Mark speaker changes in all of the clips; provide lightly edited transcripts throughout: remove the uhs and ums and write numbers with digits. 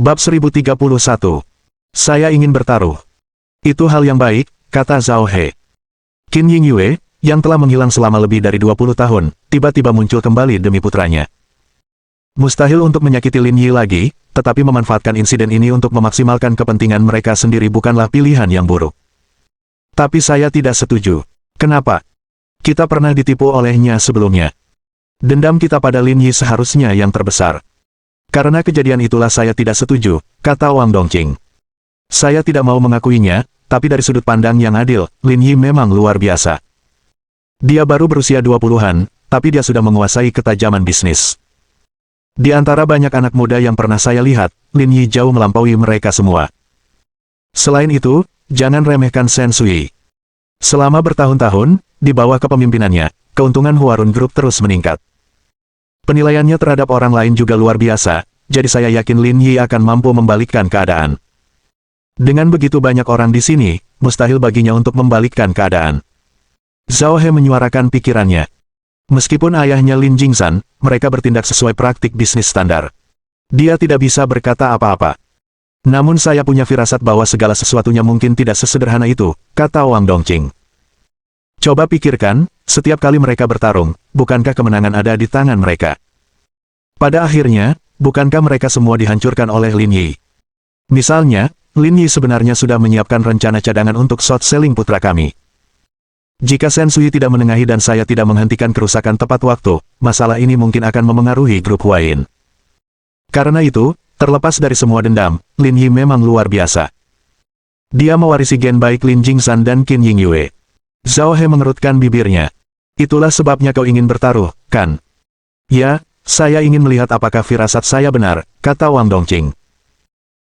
Speaker 1: Bab 1031. Saya ingin bertaruh. Itu hal yang baik, kata Zhao He. Qin Yingyue, yang telah menghilang selama lebih dari 20 tahun, tiba-tiba muncul kembali demi putranya. Mustahil untuk menyakiti Lin Yi lagi, tetapi memanfaatkan insiden ini untuk memaksimalkan kepentingan mereka sendiri bukanlah pilihan yang buruk. Tapi saya tidak setuju. Kenapa? Kita pernah ditipu olehnya sebelumnya. Dendam kita pada Lin Yi seharusnya yang terbesar. Karena kejadian itulah saya tidak setuju, kata Wang Dongqing. Saya tidak mau mengakuinya, tapi dari sudut pandang yang adil, Lin Yi memang luar biasa. Dia baru berusia 20-an, tapi dia sudah menguasai ketajaman bisnis. Di antara banyak anak muda yang pernah saya lihat, Lin Yi jauh melampaui mereka semua. Selain itu, jangan remehkan Shen Sui. Selama bertahun-tahun, di bawah kepemimpinannya, keuntungan Huarun Group terus meningkat. Penilaiannya terhadap orang lain juga luar biasa, jadi saya yakin Lin Yi akan mampu membalikkan keadaan. Dengan begitu banyak orang di sini, mustahil baginya untuk membalikkan keadaan. Zhao He menyuarakan pikirannya. Meskipun ayahnya Lin Jingzhan, mereka bertindak sesuai praktik bisnis standar. Dia tidak bisa berkata apa-apa. Namun saya punya firasat bahwa segala sesuatunya mungkin tidak sesederhana itu, kata Wang Dongqing. Coba pikirkan, setiap kali mereka bertarung, bukankah kemenangan ada di tangan mereka? Pada akhirnya, bukankah mereka semua dihancurkan oleh Lin Yi? Misalnya, Lin Yi sebenarnya sudah menyiapkan rencana cadangan untuk short selling putra kami. Jika Shen Sui tidak menengahi dan saya tidak menghentikan kerusakan tepat waktu, masalah ini mungkin akan memengaruhi grup Huayin. Karena itu, terlepas dari semua dendam, Lin Yi memang luar biasa. Dia mewarisi gen baik Lin Jingzhan dan Qin Yingyue. Zhao He mengerutkan bibirnya. Itulah sebabnya kau ingin bertaruh, kan? Ya, saya ingin melihat apakah firasat saya benar, kata Wang Dongqing.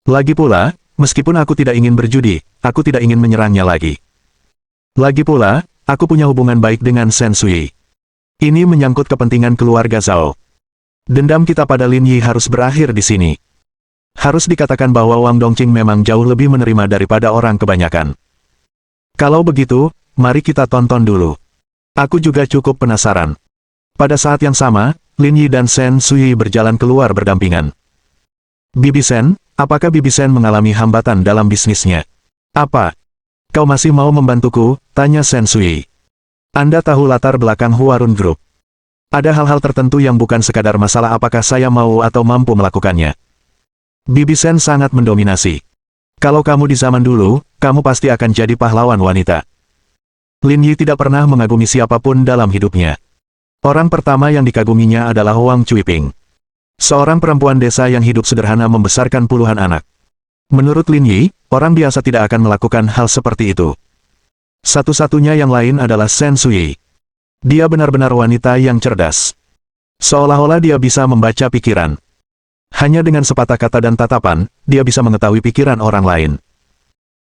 Speaker 1: Lagi pula, meskipun aku tidak ingin berjudi, aku tidak ingin menyerangnya lagi. Lagi pula, aku punya hubungan baik dengan Shen Sui. Ini menyangkut kepentingan keluarga Zhao. Dendam kita pada Lin Yi harus berakhir di sini. Harus dikatakan bahwa Wang Dongqing memang jauh lebih menerima daripada orang kebanyakan. Kalau begitu, mari kita tonton dulu. Aku juga cukup penasaran. Pada saat yang sama, Lin Yi dan Shen Sui berjalan keluar berdampingan. Bibi Shen, apakah Bibi Shen mengalami hambatan dalam bisnisnya? Apa? Kau masih mau membantuku? Tanya Shen Sui. Anda tahu latar belakang Huarun Group. Ada hal-hal tertentu yang bukan sekadar masalah apakah saya mau atau mampu melakukannya. Bibi Shen sangat mendominasi. Kalau kamu di zaman dulu, kamu pasti akan jadi pahlawan wanita. Lin Yi tidak pernah mengagumi siapapun dalam hidupnya. Orang pertama yang dikaguminya adalah Wang Cuiping. Seorang perempuan desa yang hidup sederhana membesarkan puluhan anak. Menurut Lin Yi, orang biasa tidak akan melakukan hal seperti itu. Satu-satunya yang lain adalah Shen Sui. Dia benar-benar wanita yang cerdas. Seolah-olah dia bisa membaca pikiran. Hanya dengan sepatah kata dan tatapan, dia bisa mengetahui pikiran orang lain.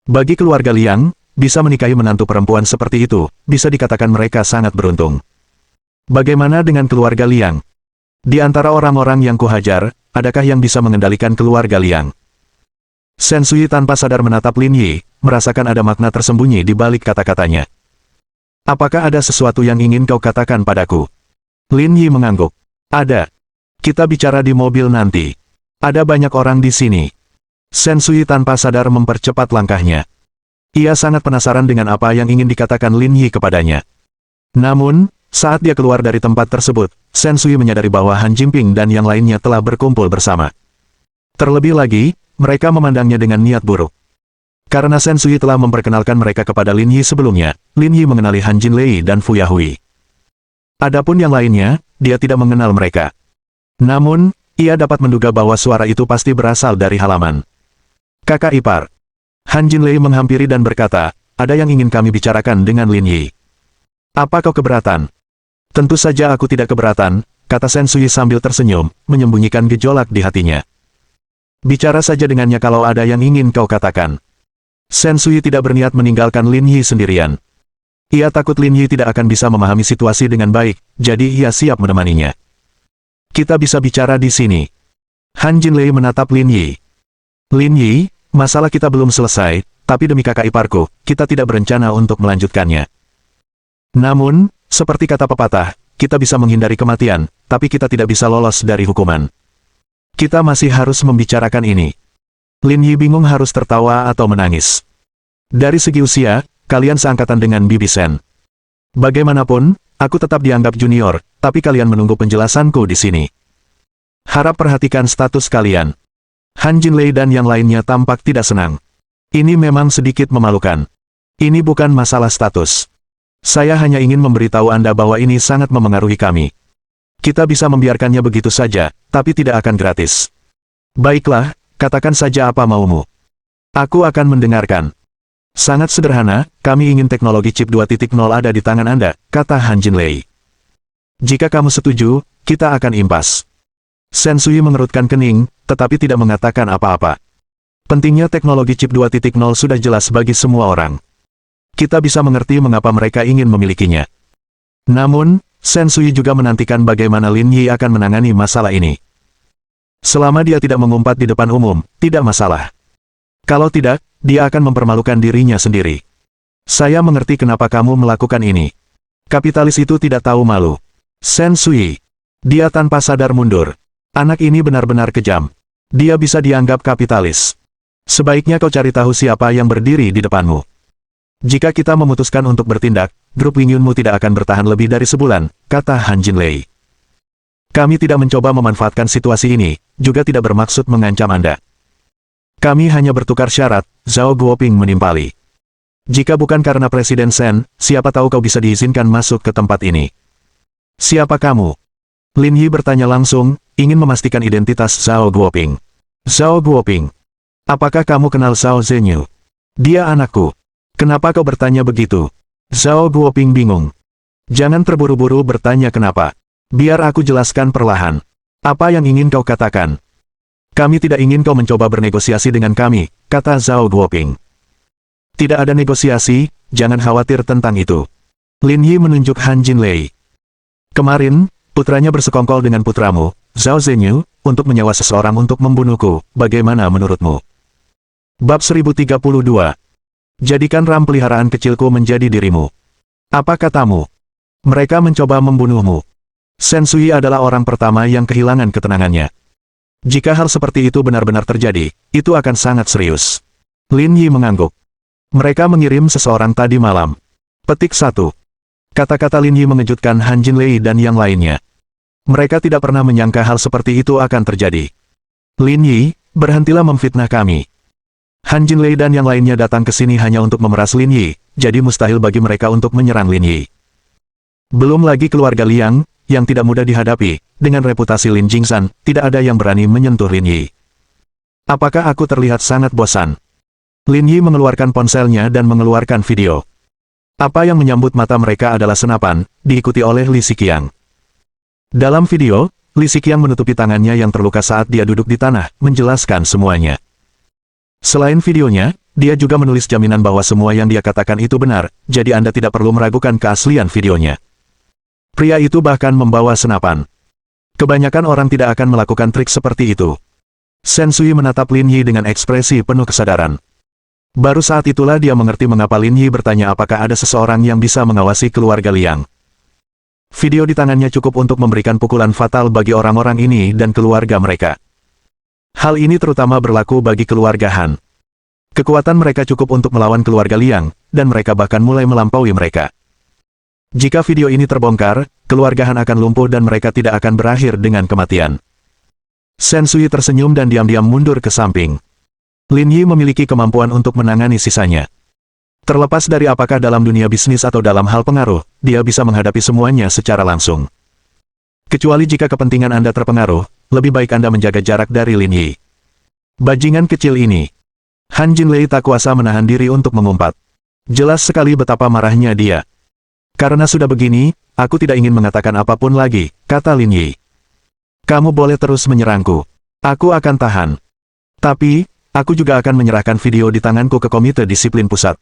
Speaker 1: Bagi keluarga Liang, bisa menikahi menantu perempuan seperti itu, bisa dikatakan mereka sangat beruntung. Bagaimana dengan keluarga Liang? Di antara orang-orang yang kuhajar, adakah yang bisa mengendalikan keluarga Liang? Shen Sui tanpa sadar menatap Lin Yi, merasakan ada makna tersembunyi di balik kata-katanya. Apakah ada sesuatu yang ingin kau katakan padaku? Lin Yi mengangguk. Ada. Kita bicara di mobil nanti. Ada banyak orang di sini. Shen Sui tanpa sadar mempercepat langkahnya. Ia sangat penasaran dengan apa yang ingin dikatakan Lin Yi kepadanya. Namun, saat dia keluar dari tempat tersebut, Shen Sui menyadari bahwa Han Jinping dan yang lainnya telah berkumpul bersama. Terlebih lagi, mereka memandangnya dengan niat buruk. Karena Shen Sui telah memperkenalkan mereka kepada Lin Yi sebelumnya, Lin Yi mengenali Han Jinlei dan Fu Yahui. Adapun yang lainnya, dia tidak mengenal mereka. Namun, ia dapat menduga bahwa suara itu pasti berasal dari halaman. Kakak ipar. Han Jinlei menghampiri dan berkata, ada yang ingin kami bicarakan dengan Lin Yi. Apa kau keberatan? Tentu saja aku tidak keberatan, kata Shen Sui sambil tersenyum, menyembunyikan gejolak di hatinya. Bicara saja dengannya kalau ada yang ingin kau katakan. Shen Sui tidak berniat meninggalkan Lin Yi sendirian. Ia takut Lin Yi tidak akan bisa memahami situasi dengan baik, jadi ia siap menemaninya. Kita bisa bicara di sini. Han Jinlei menatap Lin Yi. Lin Yi, masalah kita belum selesai, tapi demi kakak iparku, kita tidak berencana untuk melanjutkannya. Namun, seperti kata pepatah, kita bisa menghindari kematian, tapi kita tidak bisa lolos dari hukuman. Kita masih harus membicarakan ini. Lin Yi bingung harus tertawa atau menangis. Dari segi usia, kalian seangkatan dengan Bibi Sen. Bagaimanapun, aku tetap dianggap junior, tapi kalian menunggu penjelasanku di sini. Harap perhatikan status kalian. Han Jinlei dan yang lainnya tampak tidak senang. Ini memang sedikit memalukan. Ini bukan masalah status. Saya hanya ingin memberitahu Anda bahwa ini sangat memengaruhi kami. Kita bisa membiarkannya begitu saja, tapi tidak akan gratis. Baiklah, katakan saja apa maumu. Aku akan mendengarkan. Sangat sederhana, kami ingin teknologi chip 2.0 ada di tangan Anda, kata Han Jinlei. Jika kamu setuju, kita akan impas. Shen Sui mengerutkan kening, tetapi tidak mengatakan apa-apa. Pentingnya teknologi chip 2.0 sudah jelas bagi semua orang. Kita bisa mengerti mengapa mereka ingin memilikinya. Namun, Shen Sui juga menantikan bagaimana Lin Yi akan menangani masalah ini. Selama dia tidak mengumpat di depan umum, tidak masalah. Kalau tidak, dia akan mempermalukan dirinya sendiri. Saya mengerti kenapa kamu melakukan ini. Kapitalis itu tidak tahu malu. Shen Sui. Dia tanpa sadar mundur. Anak ini benar-benar kejam. Dia bisa dianggap kapitalis. Sebaiknya kau cari tahu siapa yang berdiri di depanmu. Jika kita memutuskan untuk bertindak, grup Wing Yunmu tidak akan bertahan lebih dari sebulan, kata Han Jinlei. Kami tidak mencoba memanfaatkan situasi ini, juga tidak bermaksud mengancam Anda. Kami hanya bertukar syarat, Zhao Guoping menimpali. Jika bukan karena Presiden Shen, siapa tahu kau bisa diizinkan masuk ke tempat ini. Siapa kamu? Lin Yi bertanya langsung, ingin memastikan identitas Zhao Guoping. Zhao Guoping. Apakah kamu kenal Zhao Zhenyu? Dia anakku. Kenapa kau bertanya begitu? Zhao Guoping bingung. Jangan terburu-buru bertanya kenapa. Biar aku jelaskan perlahan. Apa yang ingin kau katakan? Kami tidak ingin kau mencoba bernegosiasi dengan kami, kata Zhao Guoping. Tidak ada negosiasi, jangan khawatir tentang itu. Lin Yi menunjuk Han Jinlei. Kemarin, putranya bersekongkol dengan putramu, Zhao Zhenyu, untuk menyewa seseorang untuk membunuhku, bagaimana menurutmu? Bab 1032. Jadikan ram peliharaan kecilku menjadi dirimu. Apa katamu? Mereka mencoba membunuhmu. Shen Sui adalah orang pertama yang kehilangan ketenangannya. Jika hal seperti itu benar-benar terjadi, itu akan sangat serius. Lin Yi mengangguk. Mereka mengirim seseorang tadi malam. Petik 1. Kata-kata Lin Yi mengejutkan Han Jinlei dan yang lainnya. Mereka tidak pernah menyangka hal seperti itu akan terjadi. Lin Yi, berhentilah memfitnah kami. Han Jinlei dan yang lainnya datang ke sini hanya untuk memeras Lin Yi, jadi mustahil bagi mereka untuk menyerang Lin Yi. Belum lagi keluarga Liang, yang tidak mudah dihadapi, dengan reputasi Lin Jingsan, tidak ada yang berani menyentuh Lin Yi. Apakah aku terlihat sangat bosan? Lin Yi mengeluarkan ponselnya dan mengeluarkan video. Apa yang menyambut mata mereka adalah senapan, diikuti oleh Li Xiqiang. Dalam video, Li Xiqiang menutupi tangannya yang terluka saat dia duduk di tanah, menjelaskan semuanya. Selain videonya, dia juga menulis jaminan bahwa semua yang dia katakan itu benar, jadi Anda tidak perlu meragukan keaslian videonya. Pria itu bahkan membawa senapan. Kebanyakan orang tidak akan melakukan trik seperti itu. Shen Sui menatap Lin Yi dengan ekspresi penuh kesadaran. Baru saat itulah dia mengerti mengapa Lin Yi bertanya apakah ada seseorang yang bisa mengawasi keluarga Liang. Video di tangannya cukup untuk memberikan pukulan fatal bagi orang-orang ini dan keluarga mereka. Hal ini terutama berlaku bagi keluarga Han. Kekuatan mereka cukup untuk melawan keluarga Liang, dan mereka bahkan mulai melampaui mereka. Jika video ini terbongkar, keluarga Han akan lumpuh dan mereka tidak akan berakhir dengan kematian. Shen Sui tersenyum dan diam-diam mundur ke samping. Lin Yi memiliki kemampuan untuk menangani sisanya. Terlepas dari apakah dalam dunia bisnis atau dalam hal pengaruh, dia bisa menghadapi semuanya secara langsung. Kecuali jika kepentingan Anda terpengaruh, lebih baik Anda menjaga jarak dari Lin Yi. Bajingan kecil ini. Han Jinlei tak kuasa menahan diri untuk mengumpat. Jelas sekali betapa marahnya dia. Karena sudah begini, aku tidak ingin mengatakan apapun lagi, kata Lin Yi. Kamu boleh terus menyerangku. Aku akan tahan. Tapi, aku juga akan menyerahkan video di tanganku ke Komite Disiplin Pusat.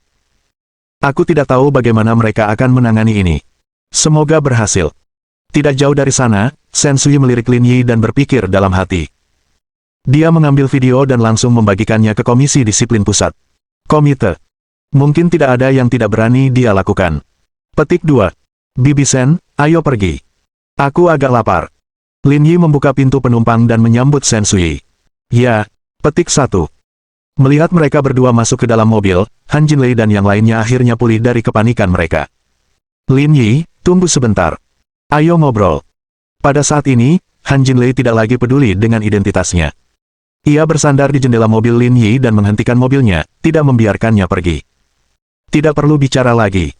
Speaker 1: Aku tidak tahu bagaimana mereka akan menangani ini. Semoga berhasil. Tidak jauh dari sana, Shen Sui melirik Lin Yi dan berpikir dalam hati. Dia mengambil video dan langsung membagikannya ke Komisi Disiplin Pusat. Komite. Mungkin tidak ada yang tidak berani dia lakukan. Petik 2. Bibi Sen, ayo pergi. Aku agak lapar. Lin Yi membuka pintu penumpang dan menyambut Shen Sui. Ya. Petik 1. Melihat mereka berdua masuk ke dalam mobil, Han Jinlei dan yang lainnya akhirnya pulih dari kepanikan mereka. Lin Yi, tunggu sebentar. Ayo ngobrol. Pada saat ini, Han Jinlei tidak lagi peduli dengan identitasnya. Ia bersandar di jendela mobil Lin Yi dan menghentikan mobilnya, tidak membiarkannya pergi. Tidak perlu bicara lagi.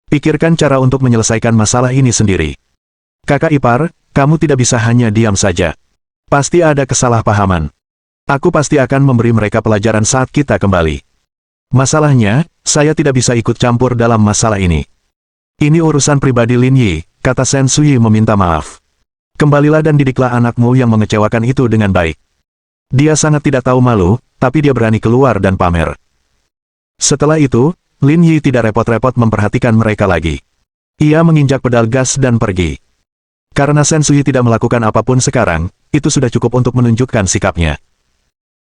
Speaker 1: Pikirkan cara untuk menyelesaikan masalah ini sendiri. Kakak ipar, kamu tidak bisa hanya diam saja. Pasti ada kesalahpahaman. Aku pasti akan memberi mereka pelajaran saat kita kembali. Masalahnya, saya tidak bisa ikut campur dalam masalah ini. Ini urusan pribadi Lin Yi, kata Shen Sui meminta maaf. Kembalilah dan didiklah anakmu yang mengecewakan itu dengan baik. Dia sangat tidak tahu malu, tapi dia berani keluar dan pamer. Setelah itu, Lin Yi tidak repot-repot memperhatikan mereka lagi. Ia menginjak pedal gas dan pergi. Karena Shen Sui tidak melakukan apapun sekarang, itu sudah cukup untuk menunjukkan sikapnya.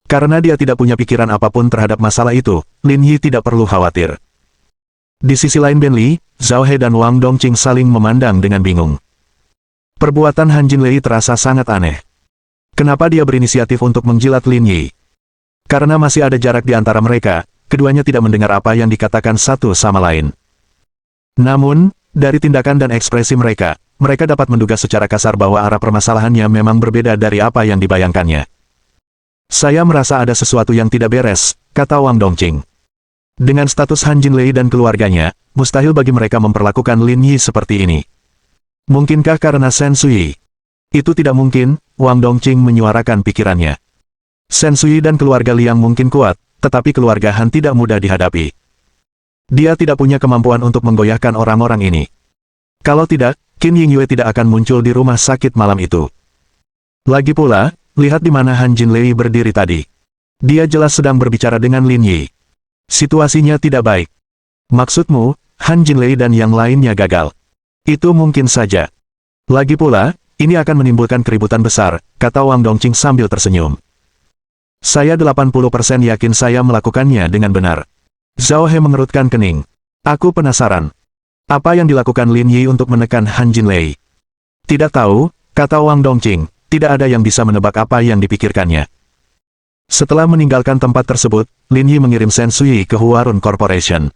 Speaker 1: Karena dia tidak punya pikiran apapun terhadap masalah itu, Lin Yi tidak perlu khawatir. Di sisi lain Ben Li, Zhao He dan Wang Dongqing saling memandang dengan bingung. Perbuatan Han Jinlei terasa sangat aneh. Kenapa dia berinisiatif untuk menjilat Lin Yi? Karena masih ada jarak di antara mereka, keduanya tidak mendengar apa yang dikatakan satu sama lain. Namun, dari tindakan dan ekspresi mereka dapat menduga secara kasar bahwa arah permasalahannya memang berbeda dari apa yang dibayangkannya. Saya merasa ada sesuatu yang tidak beres, kata Wang Dongqing. Dengan status Han Jinlei dan keluarganya, mustahil bagi mereka memperlakukan Lin Yi seperti ini. Mungkinkah karena Shen Sui? Itu tidak mungkin, Wang Dongqing menyuarakan pikirannya. Shen Sui dan keluarga Liang mungkin kuat, tetapi keluarga Han tidak mudah dihadapi. Dia tidak punya kemampuan untuk menggoyahkan orang-orang ini. Kalau tidak, Qin Yingyue tidak akan muncul di rumah sakit malam itu. Lagi pula, lihat di mana Han Jinlei berdiri tadi. Dia jelas sedang berbicara dengan Lin Yi. Situasinya tidak baik. Maksudmu, Han Jinlei dan yang lainnya gagal? Itu mungkin saja. Lagi pula, ini akan menimbulkan keributan besar, kata Wang Dongqing sambil tersenyum. Saya 80% yakin saya melakukannya dengan benar. Zhao He mengerutkan kening. Aku penasaran. Apa yang dilakukan Lin Yi untuk menekan Han Jinlei? Tidak tahu, kata Wang Dongqing. Tidak ada yang bisa menebak apa yang dipikirkannya. Setelah meninggalkan tempat tersebut, Lin Yi mengirim Shen Sui ke Huarun Corporation.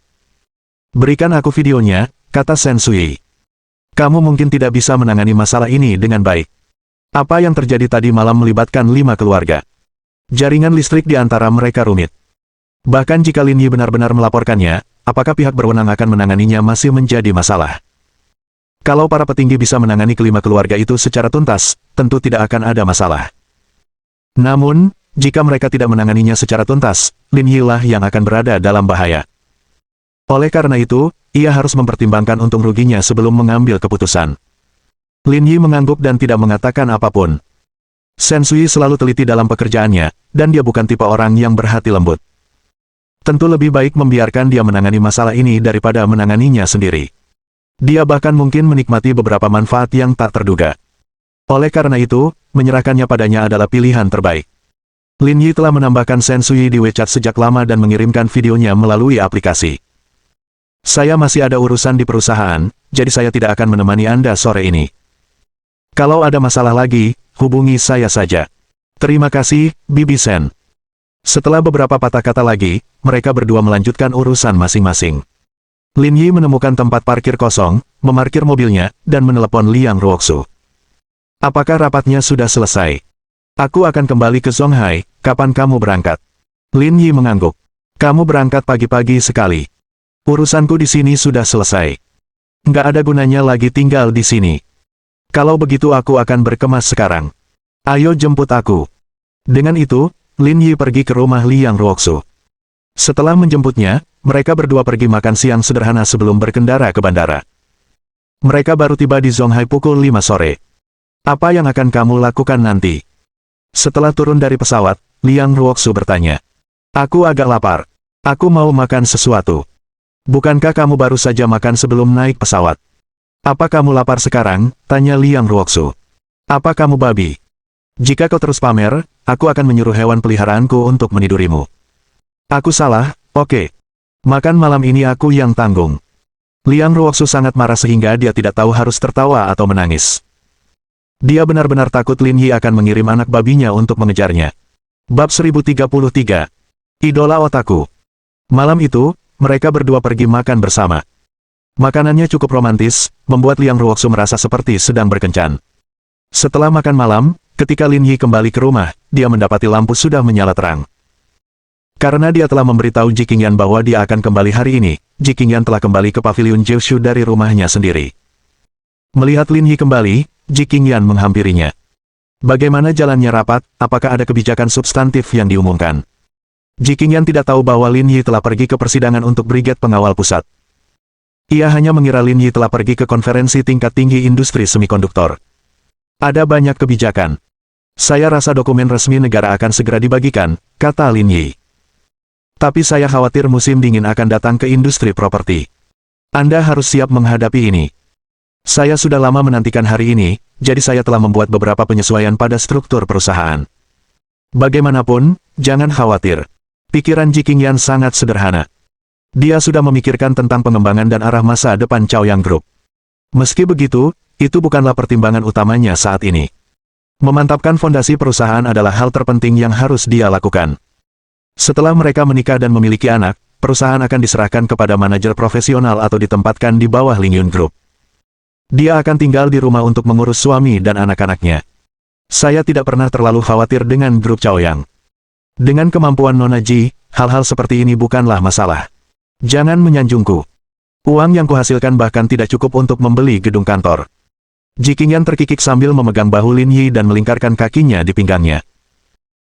Speaker 1: Berikan aku videonya, kata Shen Sui. Kamu mungkin tidak bisa menangani masalah ini dengan baik. Apa yang terjadi tadi malam melibatkan 5 keluarga. Jaringan listrik di antara mereka rumit. Bahkan jika Lin Yi benar-benar melaporkannya, apakah pihak berwenang akan menanganinya masih menjadi masalah. Kalau para petinggi bisa menangani kelima keluarga itu secara tuntas, tentu tidak akan ada masalah. Namun, jika mereka tidak menanganinya secara tuntas, Lin Yi lah yang akan berada dalam bahaya. Oleh karena itu, ia harus mempertimbangkan untung ruginya sebelum mengambil keputusan. Lin Yi mengangguk dan tidak mengatakan apapun. Shen Sui selalu teliti dalam pekerjaannya, dan dia bukan tipe orang yang berhati lembut. Tentu lebih baik membiarkan dia menangani masalah ini daripada menanganinya sendiri. Dia bahkan mungkin menikmati beberapa manfaat yang tak terduga. Oleh karena itu, menyerahkannya padanya adalah pilihan terbaik. Lin Yi telah menambahkan Shen Sui di WeChat sejak lama dan mengirimkan videonya melalui aplikasi. Saya masih ada urusan di perusahaan, jadi saya tidak akan menemani Anda sore ini. Kalau ada masalah lagi, hubungi saya saja. Terima kasih, Bibi Shen. Setelah beberapa patah kata lagi, mereka berdua melanjutkan urusan masing-masing. Lin Yi menemukan tempat parkir kosong, memarkir mobilnya, dan menelepon Liang Ruoxu. Apakah rapatnya sudah selesai? Aku akan kembali ke Zonghai, kapan kamu berangkat? Lin Yi mengangguk. Kamu berangkat pagi-pagi sekali. Urusanku di sini sudah selesai. Nggak ada gunanya lagi tinggal di sini. Kalau begitu aku akan berkemas sekarang. Ayo jemput aku. Dengan itu, Lin Yi pergi ke rumah Liang Ruoxu. Setelah menjemputnya, mereka berdua pergi makan siang sederhana sebelum berkendara ke bandara. Mereka baru tiba di Zonghai pukul 5 sore. Apa yang akan kamu lakukan nanti? Setelah turun dari pesawat, Liang Ruoxu bertanya. Aku agak lapar. Aku mau makan sesuatu. Bukankah kamu baru saja makan sebelum naik pesawat? Apa kamu lapar sekarang? Tanya Liang Ruoxu. Apa kamu babi? Jika kau terus pamer, aku akan menyuruh hewan peliharaanku untuk menidurimu. Aku salah, oke. Makan malam ini aku yang tanggung. Liang Ruoxu sangat marah sehingga dia tidak tahu harus tertawa atau menangis. Dia benar-benar takut Lin Yi akan mengirim anak babinya untuk mengejarnya. Bab 1033. Idola otaku. Malam itu, mereka berdua pergi makan bersama. Makanannya cukup romantis, membuat Liang Ruoksu merasa seperti sedang berkencan. Setelah makan malam, ketika Lin Yi kembali ke rumah, dia mendapati lampu sudah menyala terang. Karena dia telah memberitahu Ji Qingyan bahwa dia akan kembali hari ini, Ji Qingyan telah kembali ke pavilion Jiushu dari rumahnya sendiri. Melihat Lin Yi kembali, Ji Qingyan menghampirinya. Bagaimana jalannya rapat, apakah ada kebijakan substantif yang diumumkan? Ji Qingyan tidak tahu bahwa Lin Yi telah pergi ke persidangan untuk Brigade Pengawal Pusat. Ia hanya mengira Lin Yi telah pergi ke konferensi tingkat tinggi industri semikonduktor. Ada banyak kebijakan. Saya rasa dokumen resmi negara akan segera dibagikan, kata Lin Yi. Tapi saya khawatir musim dingin akan datang ke industri properti. Anda harus siap menghadapi ini. Saya sudah lama menantikan hari ini, jadi saya telah membuat beberapa penyesuaian pada struktur perusahaan. Bagaimanapun, jangan khawatir. Pikiran Ji Qingyan sangat sederhana. Dia sudah memikirkan tentang pengembangan dan arah masa depan Chaoyang Group. Meski begitu, itu bukanlah pertimbangan utamanya saat ini. Memantapkan fondasi perusahaan adalah hal terpenting yang harus dia lakukan. Setelah mereka menikah dan memiliki anak, perusahaan akan diserahkan kepada manajer profesional atau ditempatkan di bawah Lingyun Group. Dia akan tinggal di rumah untuk mengurus suami dan anak-anaknya. Saya tidak pernah terlalu khawatir dengan grup Chaoyang. Dengan kemampuan Nona Ji, hal-hal seperti ini bukanlah masalah. Jangan menyanjungku. Uang yang kuhasilkan bahkan tidak cukup untuk membeli gedung kantor. Ji Qingyan terkikik sambil memegang bahu Lin Yi dan melingkarkan kakinya di pinggangnya.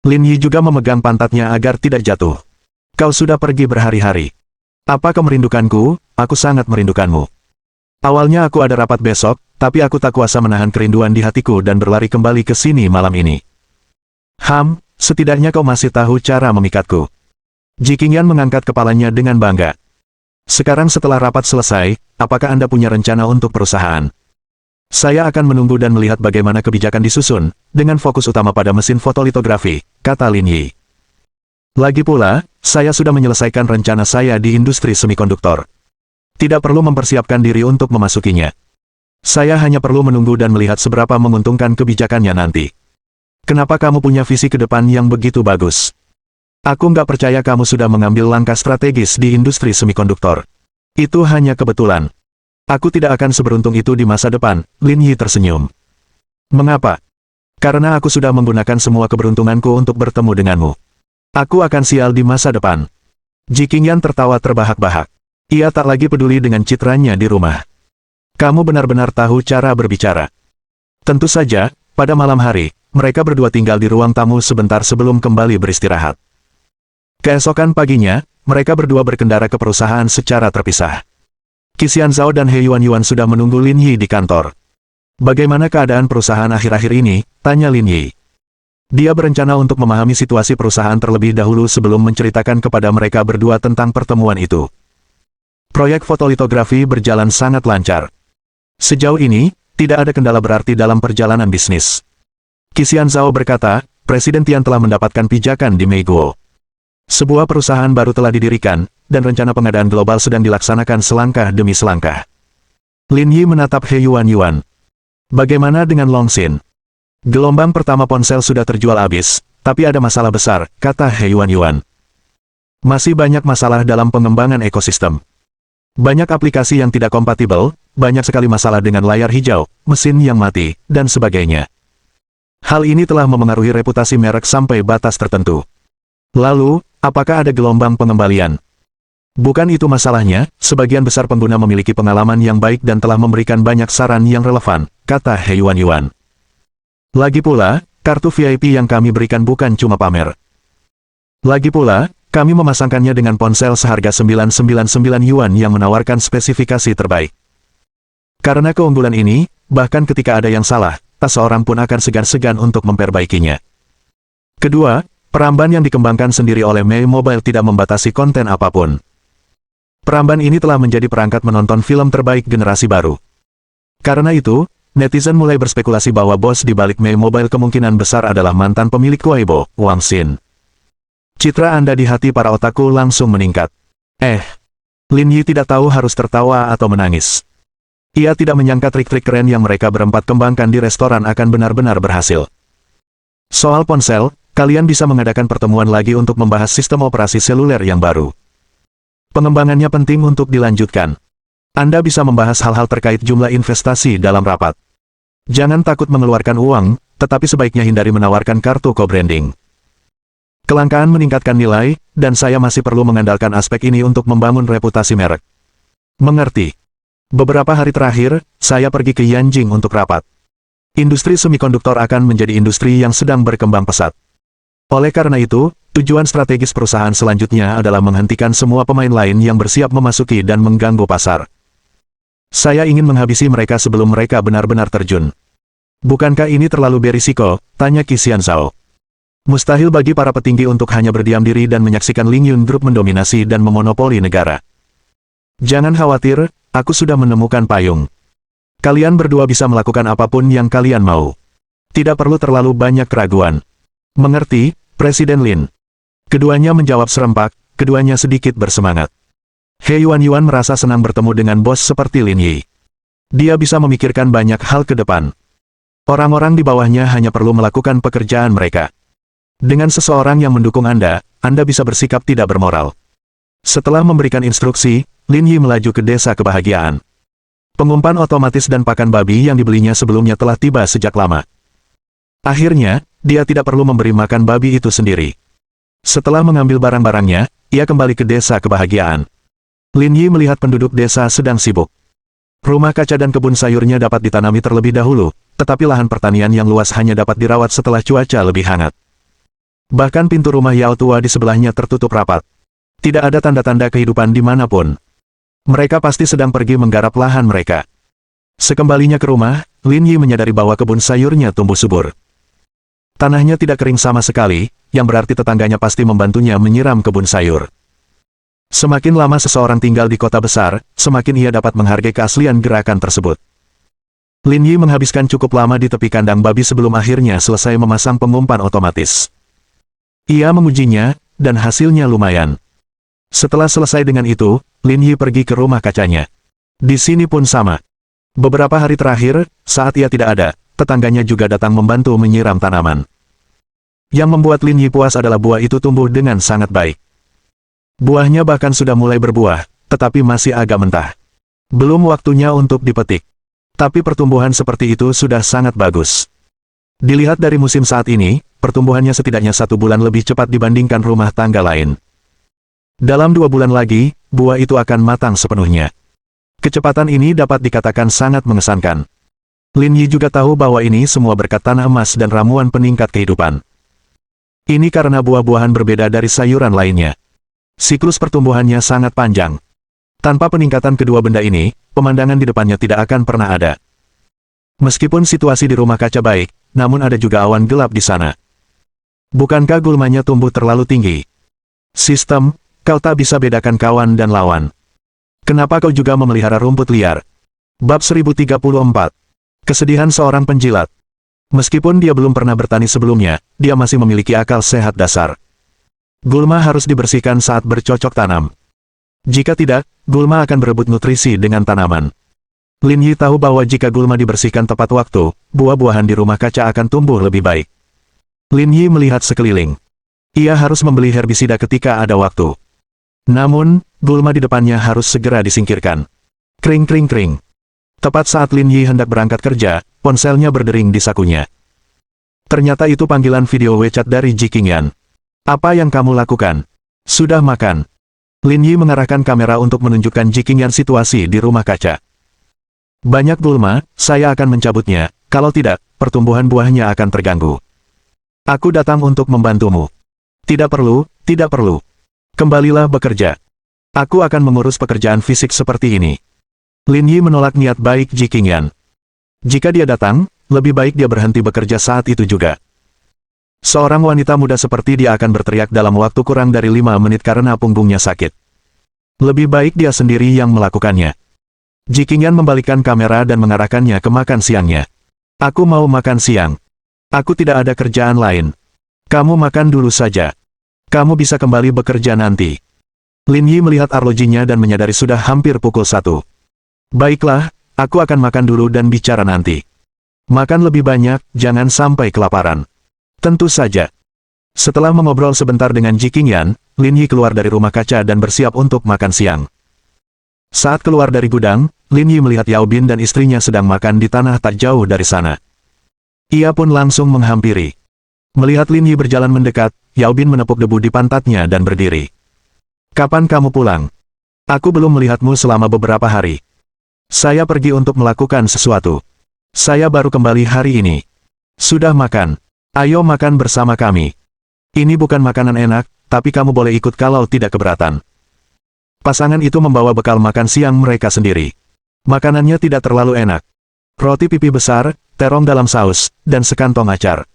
Speaker 1: Lin Yi juga memegang pantatnya agar tidak jatuh. Kau sudah pergi berhari-hari. Apa kau merindukanku? Aku sangat merindukanmu. Awalnya aku ada rapat besok, tapi aku tak kuasa menahan kerinduan di hatiku dan berlari kembali ke sini malam ini. Setidaknya kau masih tahu cara memikatku. Ji Qingyan mengangkat kepalanya dengan bangga. Sekarang setelah rapat selesai, apakah Anda punya rencana untuk perusahaan? Saya akan menunggu dan melihat bagaimana kebijakan disusun, dengan fokus utama pada mesin fotolitografi, kata Lin Yi. Lagi pula, saya sudah menyelesaikan rencana saya di industri semikonduktor. Tidak perlu mempersiapkan diri untuk memasukinya. Saya hanya perlu menunggu dan melihat seberapa menguntungkan kebijakannya nanti. Kenapa kamu punya visi ke depan yang begitu bagus? Aku nggak percaya kamu sudah mengambil langkah strategis di industri semikonduktor. Itu hanya kebetulan. Aku tidak akan seberuntung itu di masa depan, Lin Yi tersenyum. Mengapa? Karena aku sudah menggunakan semua keberuntunganku untuk bertemu denganmu. Aku akan sial di masa depan. Ji Qingyan tertawa terbahak-bahak. Ia tak lagi peduli dengan citranya di rumah. Kamu benar-benar tahu cara berbicara. Tentu saja, pada malam hari, mereka berdua tinggal di ruang tamu sebentar sebelum kembali beristirahat. Keesokan paginya, mereka berdua berkendara ke perusahaan secara terpisah. Qi Xianzhao dan He Yuan sudah menunggu Lin Yi di kantor. Bagaimana keadaan perusahaan akhir-akhir ini? Tanya Lin Yi. Dia berencana untuk memahami situasi perusahaan terlebih dahulu sebelum menceritakan kepada mereka berdua tentang pertemuan itu. Proyek fotolitografi berjalan sangat lancar. Sejauh ini, tidak ada kendala berarti dalam perjalanan bisnis. Qi Xianzhao berkata, Presiden Tian telah mendapatkan pijakan di Meiguo. Sebuah perusahaan baru telah didirikan, dan rencana pengadaan global sedang dilaksanakan selangkah demi selangkah. Lin Yi menatap He Yuan. Bagaimana dengan Longxin? Gelombang pertama ponsel sudah terjual habis, tapi ada masalah besar, kata He Yuan. Masih banyak masalah dalam pengembangan ekosistem. Banyak aplikasi yang tidak kompatibel, banyak sekali masalah dengan layar hijau, mesin yang mati, dan sebagainya. Hal ini telah memengaruhi reputasi merek sampai batas tertentu. Lalu, apakah ada gelombang pengembalian? Bukan itu masalahnya, sebagian besar pengguna memiliki pengalaman yang baik dan telah memberikan banyak saran yang relevan, kata He Yuan. Lagi pula, kartu VIP yang kami berikan bukan cuma pamer. Lagi pula, kami memasangkannya dengan ponsel seharga 999 yuan yang menawarkan spesifikasi terbaik. Karena keunggulan ini, bahkan ketika ada yang salah, tak seorang pun akan segan-segan untuk memperbaikinya. Kedua, peramban yang dikembangkan sendiri oleh Mei Mobile tidak membatasi konten apapun. Peramban ini telah menjadi perangkat menonton film terbaik generasi baru. Karena itu, netizen mulai berspekulasi bahwa bos di balik Mei Mobile kemungkinan besar adalah mantan pemilik Kuaibo, Wang Xin. Citra Anda di hati para otaku langsung meningkat. Lin Yi tidak tahu harus tertawa atau menangis. Ia tidak menyangka trik-trik keren yang mereka berempat kembangkan di restoran akan benar-benar berhasil. Soal ponsel, kalian bisa mengadakan pertemuan lagi untuk membahas sistem operasi seluler yang baru. Pengembangannya penting untuk dilanjutkan. Anda bisa membahas hal-hal terkait jumlah investasi dalam rapat. Jangan takut mengeluarkan uang, tetapi sebaiknya hindari menawarkan kartu co-branding. Kelangkaan meningkatkan nilai, dan saya masih perlu mengandalkan aspek ini untuk membangun reputasi merek. Mengerti? Beberapa hari terakhir, saya pergi ke Yanjing untuk rapat. Industri semikonduktor akan menjadi industri yang sedang berkembang pesat. Oleh karena itu, tujuan strategis perusahaan selanjutnya adalah menghentikan semua pemain lain yang bersiap memasuki dan mengganggu pasar. Saya ingin menghabisi mereka sebelum mereka benar-benar terjun. Bukankah ini terlalu berisiko? Tanya Qi Xianzhao. Mustahil bagi para petinggi untuk hanya berdiam diri dan menyaksikan Lingyun Group mendominasi dan memonopoli negara. Jangan khawatir, aku sudah menemukan payung. Kalian berdua bisa melakukan apapun yang kalian mau. Tidak perlu terlalu banyak keraguan. Mengerti, Presiden Lin? Keduanya menjawab serempak, keduanya sedikit bersemangat. He Yuan merasa senang bertemu dengan bos seperti Lin Yi. Dia bisa memikirkan banyak hal ke depan. Orang-orang di bawahnya hanya perlu melakukan pekerjaan mereka. Dengan seseorang yang mendukung Anda bisa bersikap tidak bermoral. Setelah memberikan instruksi, Lin Yi melaju ke desa kebahagiaan. Pengumpan otomatis dan pakan babi yang dibelinya sebelumnya telah tiba sejak lama. Akhirnya, dia tidak perlu memberi makan babi itu sendiri. Setelah mengambil barang-barangnya, ia kembali ke desa kebahagiaan. Lin Yi melihat penduduk desa sedang sibuk. Rumah kaca dan kebun sayurnya dapat ditanami terlebih dahulu, tetapi lahan pertanian yang luas hanya dapat dirawat setelah cuaca lebih hangat. Bahkan pintu rumah Yao tua di sebelahnya tertutup rapat. Tidak ada tanda-tanda kehidupan dimanapun. Mereka pasti sedang pergi menggarap lahan mereka. Sekembalinya ke rumah, Lin Yi menyadari bahwa kebun sayurnya tumbuh subur. Tanahnya tidak kering sama sekali, yang berarti tetangganya pasti membantunya menyiram kebun sayur. Semakin lama seseorang tinggal di kota besar, semakin ia dapat menghargai keaslian gerakan tersebut. Lin Yi menghabiskan cukup lama di tepi kandang babi sebelum akhirnya selesai memasang pengumpan otomatis. Ia mengujinya, dan hasilnya lumayan. Setelah selesai dengan itu, Lin Yi pergi ke rumah kacanya. Di sini pun sama. Beberapa hari terakhir, saat ia tidak ada, tetangganya juga datang membantu menyiram tanaman. Yang membuat Lin Yi puas adalah buah itu tumbuh dengan sangat baik. Buahnya bahkan sudah mulai berbuah, tetapi masih agak mentah. Belum waktunya untuk dipetik. Tapi pertumbuhan seperti itu sudah sangat bagus. Dilihat dari musim saat ini, pertumbuhannya setidaknya 1 bulan lebih cepat dibandingkan rumah tangga lain. Dalam 2 bulan lagi, buah itu akan matang sepenuhnya. Kecepatan ini dapat dikatakan sangat mengesankan. Lin Yi juga tahu bahwa ini semua berkat tanah emas dan ramuan peningkat kehidupan. Ini karena buah-buahan berbeda dari sayuran lainnya. Siklus pertumbuhannya sangat panjang. Tanpa peningkatan kedua benda ini, pemandangan di depannya tidak akan pernah ada. Meskipun situasi di rumah kaca baik, namun ada juga awan gelap di sana. Bukankah gulmanya tumbuh terlalu tinggi? Sistem, kau tak bisa bedakan kawan dan lawan. Kenapa kau juga memelihara rumput liar? Bab 1034. Kesedihan seorang penjilat. Meskipun dia belum pernah bertani sebelumnya, dia masih memiliki akal sehat dasar. Gulma harus dibersihkan saat bercocok tanam. Jika tidak, gulma akan berebut nutrisi dengan tanaman. Lin Yi tahu bahwa jika gulma dibersihkan tepat waktu, buah-buahan di rumah kaca akan tumbuh lebih baik. Lin Yi melihat sekeliling. Ia harus membeli herbisida ketika ada waktu. Namun, gulma di depannya harus segera disingkirkan. Kring kring kring. Tepat saat Lin Yi hendak berangkat kerja, ponselnya berdering di sakunya. Ternyata itu panggilan video WeChat dari Ji Qingyan. Apa yang kamu lakukan? Sudah makan? Lin Yi mengarahkan kamera untuk menunjukkan Ji Qingyan situasi di rumah kaca. Banyak gulma, saya akan mencabutnya, kalau tidak, pertumbuhan buahnya akan terganggu. Aku datang untuk membantumu. Tidak perlu, tidak perlu. Kembalilah bekerja. Aku akan mengurus pekerjaan fisik seperti ini. Lin Yi menolak niat baik Ji Qingyan. Jika dia datang, lebih baik dia berhenti bekerja saat itu juga. Seorang wanita muda seperti dia akan berteriak dalam waktu kurang dari 5 menit karena punggungnya sakit. Lebih baik dia sendiri yang melakukannya. Ji Qingyan membalikkan kamera dan mengarahkannya ke makan siangnya. Aku mau makan siang. Aku tidak ada kerjaan lain. Kamu makan dulu saja. Kamu bisa kembali bekerja nanti. Lin Yi melihat arlojinya dan menyadari sudah hampir pukul 1. Baiklah, aku akan makan dulu dan bicara nanti. Makan lebih banyak, jangan sampai kelaparan. Tentu saja. Setelah mengobrol sebentar dengan Ji Qingyan, Lin Yi keluar dari rumah kaca dan bersiap untuk makan siang. Saat keluar dari gudang, Lin Yi melihat Yao Bin dan istrinya sedang makan di tanah tak jauh dari sana. Ia pun langsung menghampiri. Melihat Lin Yi berjalan mendekat, Yao Bin menepuk debu di pantatnya dan berdiri. "Kapan kamu pulang? Aku belum melihatmu selama beberapa hari. Saya pergi untuk melakukan sesuatu. Saya baru kembali hari ini. Sudah makan? Ayo makan bersama kami. Ini bukan makanan enak, tapi kamu boleh ikut kalau tidak keberatan." Pasangan itu membawa bekal makan siang mereka sendiri. Makanannya tidak terlalu enak. Roti pipi besar, terong dalam saus, dan sekantong acar.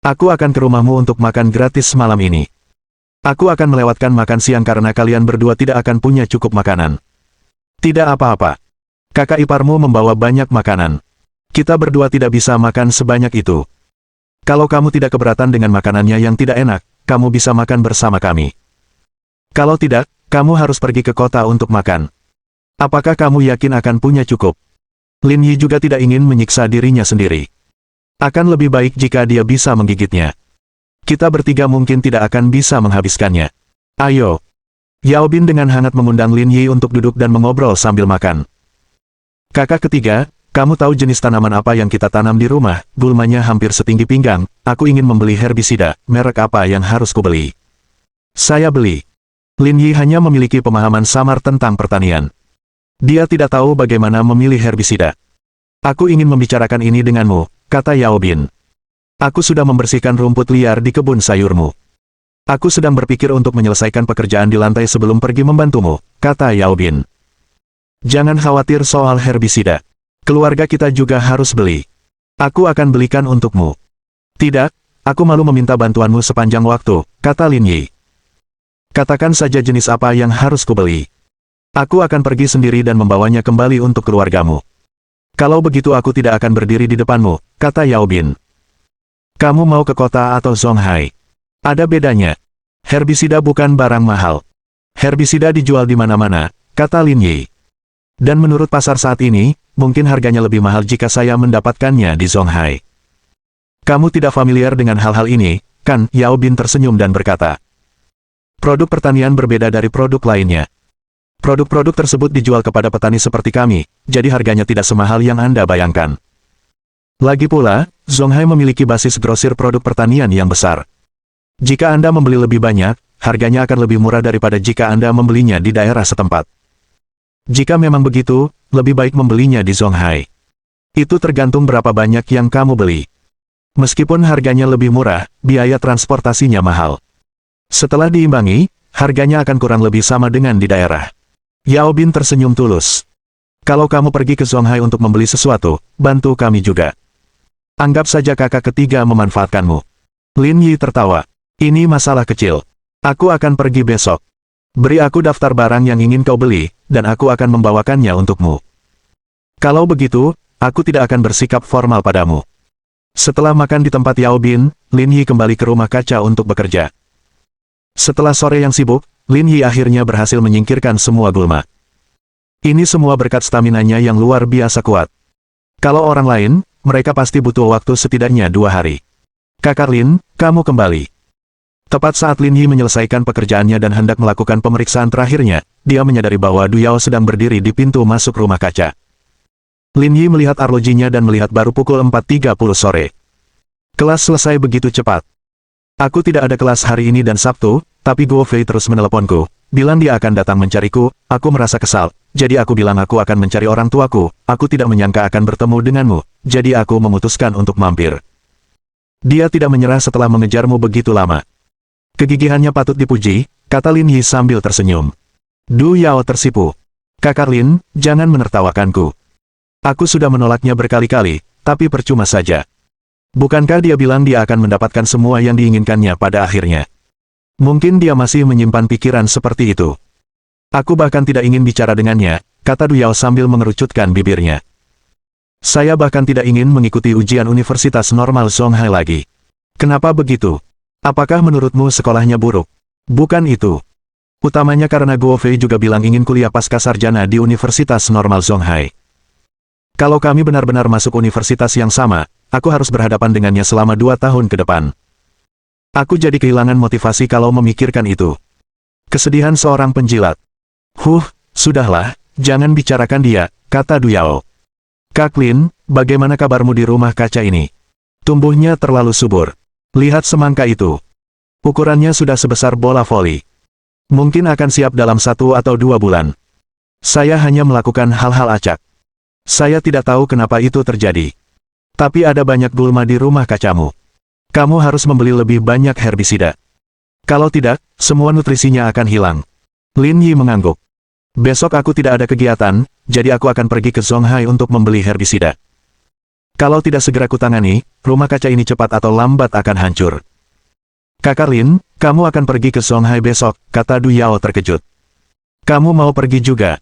Speaker 1: "Aku akan ke rumahmu untuk makan gratis malam ini. Aku akan melewatkan makan siang karena kalian berdua tidak akan punya cukup makanan." "Tidak apa-apa. Kakak iparmu membawa banyak makanan. Kita berdua tidak bisa makan sebanyak itu. Kalau kamu tidak keberatan dengan makanannya yang tidak enak, kamu bisa makan bersama kami. Kalau tidak, kamu harus pergi ke kota untuk makan. Apakah kamu yakin akan punya cukup?" Lin Yi juga tidak ingin menyiksa dirinya sendiri. Akan lebih baik jika dia bisa menggigitnya. Kita bertiga mungkin tidak akan bisa menghabiskannya. "Ayo." Yao Bin dengan hangat mengundang Lin Yi untuk duduk dan mengobrol sambil makan. "Kakak ketiga, kamu tahu jenis tanaman apa yang kita tanam di rumah?" Gulmanya hampir setinggi pinggang. "Aku ingin membeli herbisida, merek apa yang harus kubeli?" "Saya beli." Lin Yi hanya memiliki pemahaman samar tentang pertanian. Dia tidak tahu bagaimana memilih herbisida. "Aku ingin membicarakan ini denganmu," kata Yao Bin. "Aku sudah membersihkan rumput liar di kebun sayurmu. Aku sedang berpikir untuk menyelesaikan pekerjaan di lantai sebelum pergi membantumu," kata Yao Bin. "Jangan khawatir soal herbisida. Keluarga kita juga harus beli. Aku akan belikan untukmu." "Tidak, aku malu meminta bantuanmu sepanjang waktu," kata Lin Yi. "Katakan saja jenis apa yang harus kubeli. Aku akan pergi sendiri dan membawanya kembali untuk keluargamu. Kalau begitu aku tidak akan berdiri di depanmu," kata Yao Bin. "Kamu mau ke kota atau Zonghai? Ada bedanya. Herbisida bukan barang mahal. Herbisida dijual di mana-mana," kata Lin Yi. "Dan menurut pasar saat ini, mungkin harganya lebih mahal jika saya mendapatkannya di Zonghai." "Kamu tidak familiar dengan hal-hal ini, kan?" Yao Bin tersenyum dan berkata. "Produk pertanian berbeda dari produk lainnya. Produk-produk tersebut dijual kepada petani seperti kami, jadi harganya tidak semahal yang Anda bayangkan. Lagi pula, Zonghai memiliki basis grosir produk pertanian yang besar. Jika Anda membeli lebih banyak, harganya akan lebih murah daripada jika Anda membelinya di daerah setempat. Jika memang begitu, lebih baik membelinya di Zonghai. Itu tergantung berapa banyak yang kamu beli. Meskipun harganya lebih murah, biaya transportasinya mahal. Setelah diimbangi, harganya akan kurang lebih sama dengan di daerah." Yao Bin tersenyum tulus. "Kalau kamu pergi ke Zonghai untuk membeli sesuatu, bantu kami juga. Anggap saja kakak ketiga memanfaatkanmu." Lin Yi tertawa. "Ini masalah kecil. Aku akan pergi besok. Beri aku daftar barang yang ingin kau beli, dan aku akan membawakannya untukmu. Kalau begitu, aku tidak akan bersikap formal padamu." Setelah makan di tempat Yao Bin, Lin Yi kembali ke rumah kaca untuk bekerja. Setelah sore yang sibuk, Lin Yi akhirnya berhasil menyingkirkan semua gulma. Ini semua berkat staminanya yang luar biasa kuat. Kalau orang lain, mereka pasti butuh waktu setidaknya 2 hari. "Kakak Lin, kamu kembali." Tepat saat Lin Yi menyelesaikan pekerjaannya dan hendak melakukan pemeriksaan terakhirnya, dia menyadari bahwa Du Yao sedang berdiri di pintu masuk rumah kaca. Lin Yi melihat arlojinya dan melihat baru pukul 4.30 sore. "Kelas selesai begitu cepat." "Aku tidak ada kelas hari ini dan Sabtu, tapi Guo Fei terus meneleponku, bilang dia akan datang mencariku. Aku merasa kesal, jadi aku bilang aku akan mencari orang tuaku. Aku tidak menyangka akan bertemu denganmu, jadi aku memutuskan untuk mampir." Dia tidak menyerah setelah mengejarmu begitu lama. "Kegigihannya patut dipuji," kata Lin Yi sambil tersenyum. Du Yao tersipu. "Kakak Lin, jangan menertawakanku. Aku sudah menolaknya berkali-kali, tapi percuma saja. Bukankah dia bilang dia akan mendapatkan semua yang diinginkannya pada akhirnya? Mungkin dia masih menyimpan pikiran seperti itu. Aku bahkan tidak ingin bicara dengannya," kata Du Yao sambil mengerucutkan bibirnya. "Saya bahkan tidak ingin mengikuti ujian Universitas Normal Zonghai lagi." "Kenapa begitu? Apakah menurutmu sekolahnya buruk?" "Bukan itu. Utamanya karena Guo Fei juga bilang ingin kuliah pasca sarjana di Universitas Normal Zonghai. Kalau kami benar-benar masuk universitas yang sama, aku harus berhadapan dengannya selama 2 tahun ke depan. Aku jadi kehilangan motivasi kalau memikirkan itu. Kesedihan seorang penjilat. Sudahlah, jangan bicarakan dia, kata Du Yao. Kak Lin, bagaimana kabarmu di rumah kaca ini? Tumbuhnya terlalu subur. Lihat semangka itu. Ukurannya sudah sebesar bola voli. Mungkin akan siap dalam 1 atau 2 bulan. Saya hanya melakukan hal-hal acak. Saya tidak tahu kenapa itu terjadi. Tapi ada banyak gulma di rumah kacamu. Kamu harus membeli lebih banyak herbisida. Kalau tidak, semua nutrisinya akan hilang. Lin Yi mengangguk. Besok aku tidak ada kegiatan, jadi aku akan pergi ke Zonghai untuk membeli herbisida. Kalau tidak segera kutangani, rumah kaca ini cepat atau lambat akan hancur. Kakak Lin, kamu akan pergi ke Zonghai besok, kata Du Yao terkejut. Kamu mau pergi juga?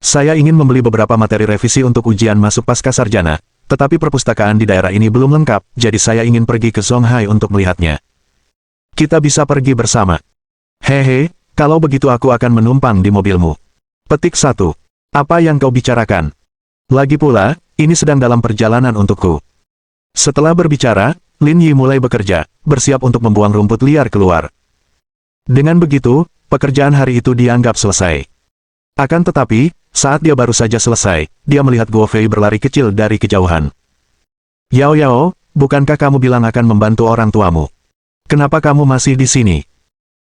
Speaker 1: Saya ingin membeli beberapa materi revisi untuk ujian masuk pasca sarjana, tetapi perpustakaan di daerah ini belum lengkap, jadi saya ingin pergi ke Zonghai untuk melihatnya. Kita bisa pergi bersama. Hehe, kalau begitu aku akan menumpang di mobilmu. Petik 1. Apa yang kau bicarakan? Lagi pula, ini sedang dalam perjalanan untukku. Setelah berbicara, Lin Yi mulai bekerja, bersiap untuk membuang rumput liar keluar. Dengan begitu, pekerjaan hari itu dianggap selesai. Akan tetapi, saat dia baru saja selesai, dia melihat Guo Fei berlari kecil dari kejauhan. Yao, bukankah kamu bilang akan membantu orang tuamu? Kenapa kamu masih di sini?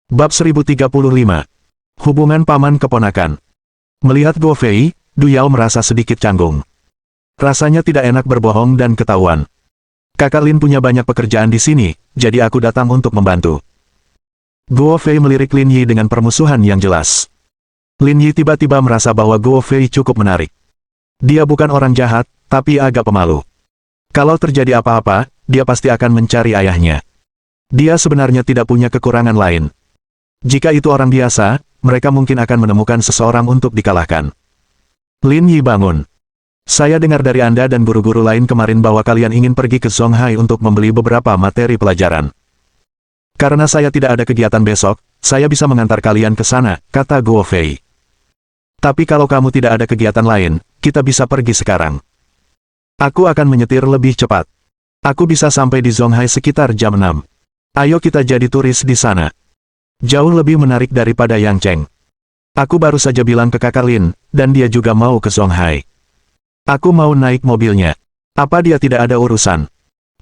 Speaker 1: Bab 1035. Hubungan paman keponakan. Melihat Guo Fei, Du Yao merasa sedikit canggung. Rasanya tidak enak berbohong dan ketahuan. Kakak Lin punya banyak pekerjaan di sini, jadi aku datang untuk membantu. Guo Fei melirik Lin Yi dengan permusuhan yang jelas. Lin Yi tiba-tiba merasa bahwa Guo Fei cukup menarik. Dia bukan orang jahat, tapi agak pemalu. Kalau terjadi apa-apa, dia pasti akan mencari ayahnya. Dia sebenarnya tidak punya kekurangan lain. Jika itu orang biasa, mereka mungkin akan menemukan seseorang untuk dikalahkan. Lin Yi bangun. Saya dengar dari Anda dan guru-guru lain kemarin bahwa kalian ingin pergi ke Zonghai untuk membeli beberapa materi pelajaran. Karena saya tidak ada kegiatan besok, saya bisa mengantar kalian ke sana, kata Guo Fei. Tapi kalau kamu tidak ada kegiatan lain, kita bisa pergi sekarang. Aku akan menyetir lebih cepat. Aku bisa sampai di Zonghai sekitar jam 6. Ayo kita jadi turis di sana. Jauh lebih menarik daripada Yang Cheng. Aku baru saja bilang ke kakak Lin, dan dia juga mau ke Zonghai. Aku mau naik mobilnya. Apa dia tidak ada urusan?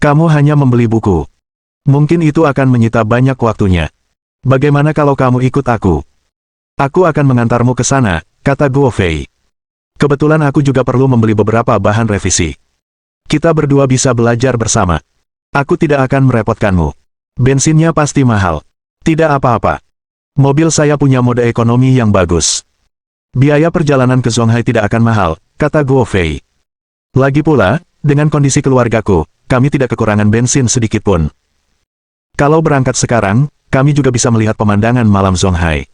Speaker 1: Kamu hanya membeli buku. Mungkin itu akan menyita banyak waktunya. Bagaimana kalau kamu ikut aku? Aku akan mengantarmu ke sana, kata Guo Fei. Kebetulan aku juga perlu membeli beberapa bahan revisi. Kita berdua bisa belajar bersama. Aku tidak akan merepotkanmu. Bensinnya pasti mahal. Tidak apa-apa. Mobil saya punya mode ekonomi yang bagus. Biaya perjalanan ke Zonghai tidak akan mahal, kata Guo Fei. Lagi pula, dengan kondisi keluargaku, kami tidak kekurangan bensin sedikit pun. Kalau berangkat sekarang, kami juga bisa melihat pemandangan malam Zonghai.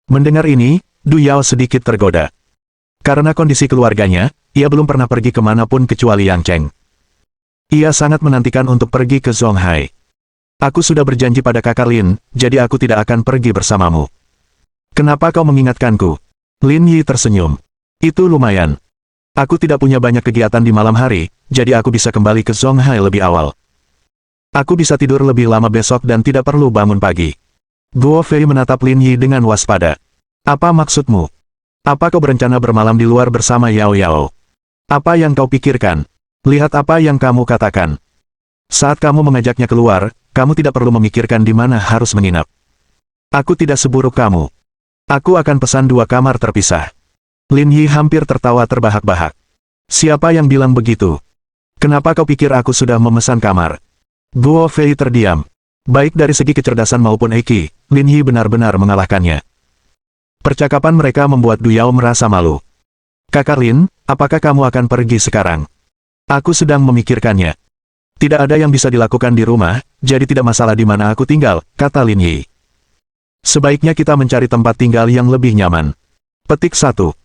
Speaker 1: Mendengar ini, Du Yao sedikit tergoda. Karena kondisi keluarganya, ia belum pernah pergi kemanapun kecuali Yang Cheng. Ia sangat menantikan untuk pergi ke Zonghai. Aku sudah berjanji pada kakak Lin, jadi aku tidak akan pergi bersamamu. Kenapa kau mengingatkanku? Lin Yi tersenyum. Itu lumayan. Aku tidak punya banyak kegiatan di malam hari, jadi aku bisa kembali ke Zonghai lebih awal. Aku bisa tidur lebih lama besok dan tidak perlu bangun pagi. Guo Fei menatap Lin Yi dengan waspada. Apa maksudmu? Apa kau berencana bermalam di luar bersama Yao? Apa yang kau pikirkan? Lihat apa yang kamu katakan. Saat kamu mengajaknya keluar, kamu tidak perlu memikirkan di mana harus menginap. Aku tidak seburuk kamu. Aku akan pesan 2 kamar terpisah. Lin Yi hampir tertawa terbahak-bahak. Siapa yang bilang begitu? Kenapa kau pikir aku sudah memesan kamar? Guo Fei terdiam. Baik dari segi kecerdasan maupun IQ, Lin Yi benar-benar mengalahkannya. Percakapan mereka membuat Du Yao merasa malu. Kakak Lin, apakah kamu akan pergi sekarang? Aku sedang memikirkannya. Tidak ada yang bisa dilakukan di rumah, jadi tidak masalah di mana aku tinggal, kata Lin Yi. Sebaiknya kita mencari tempat tinggal yang lebih nyaman. Petik 1.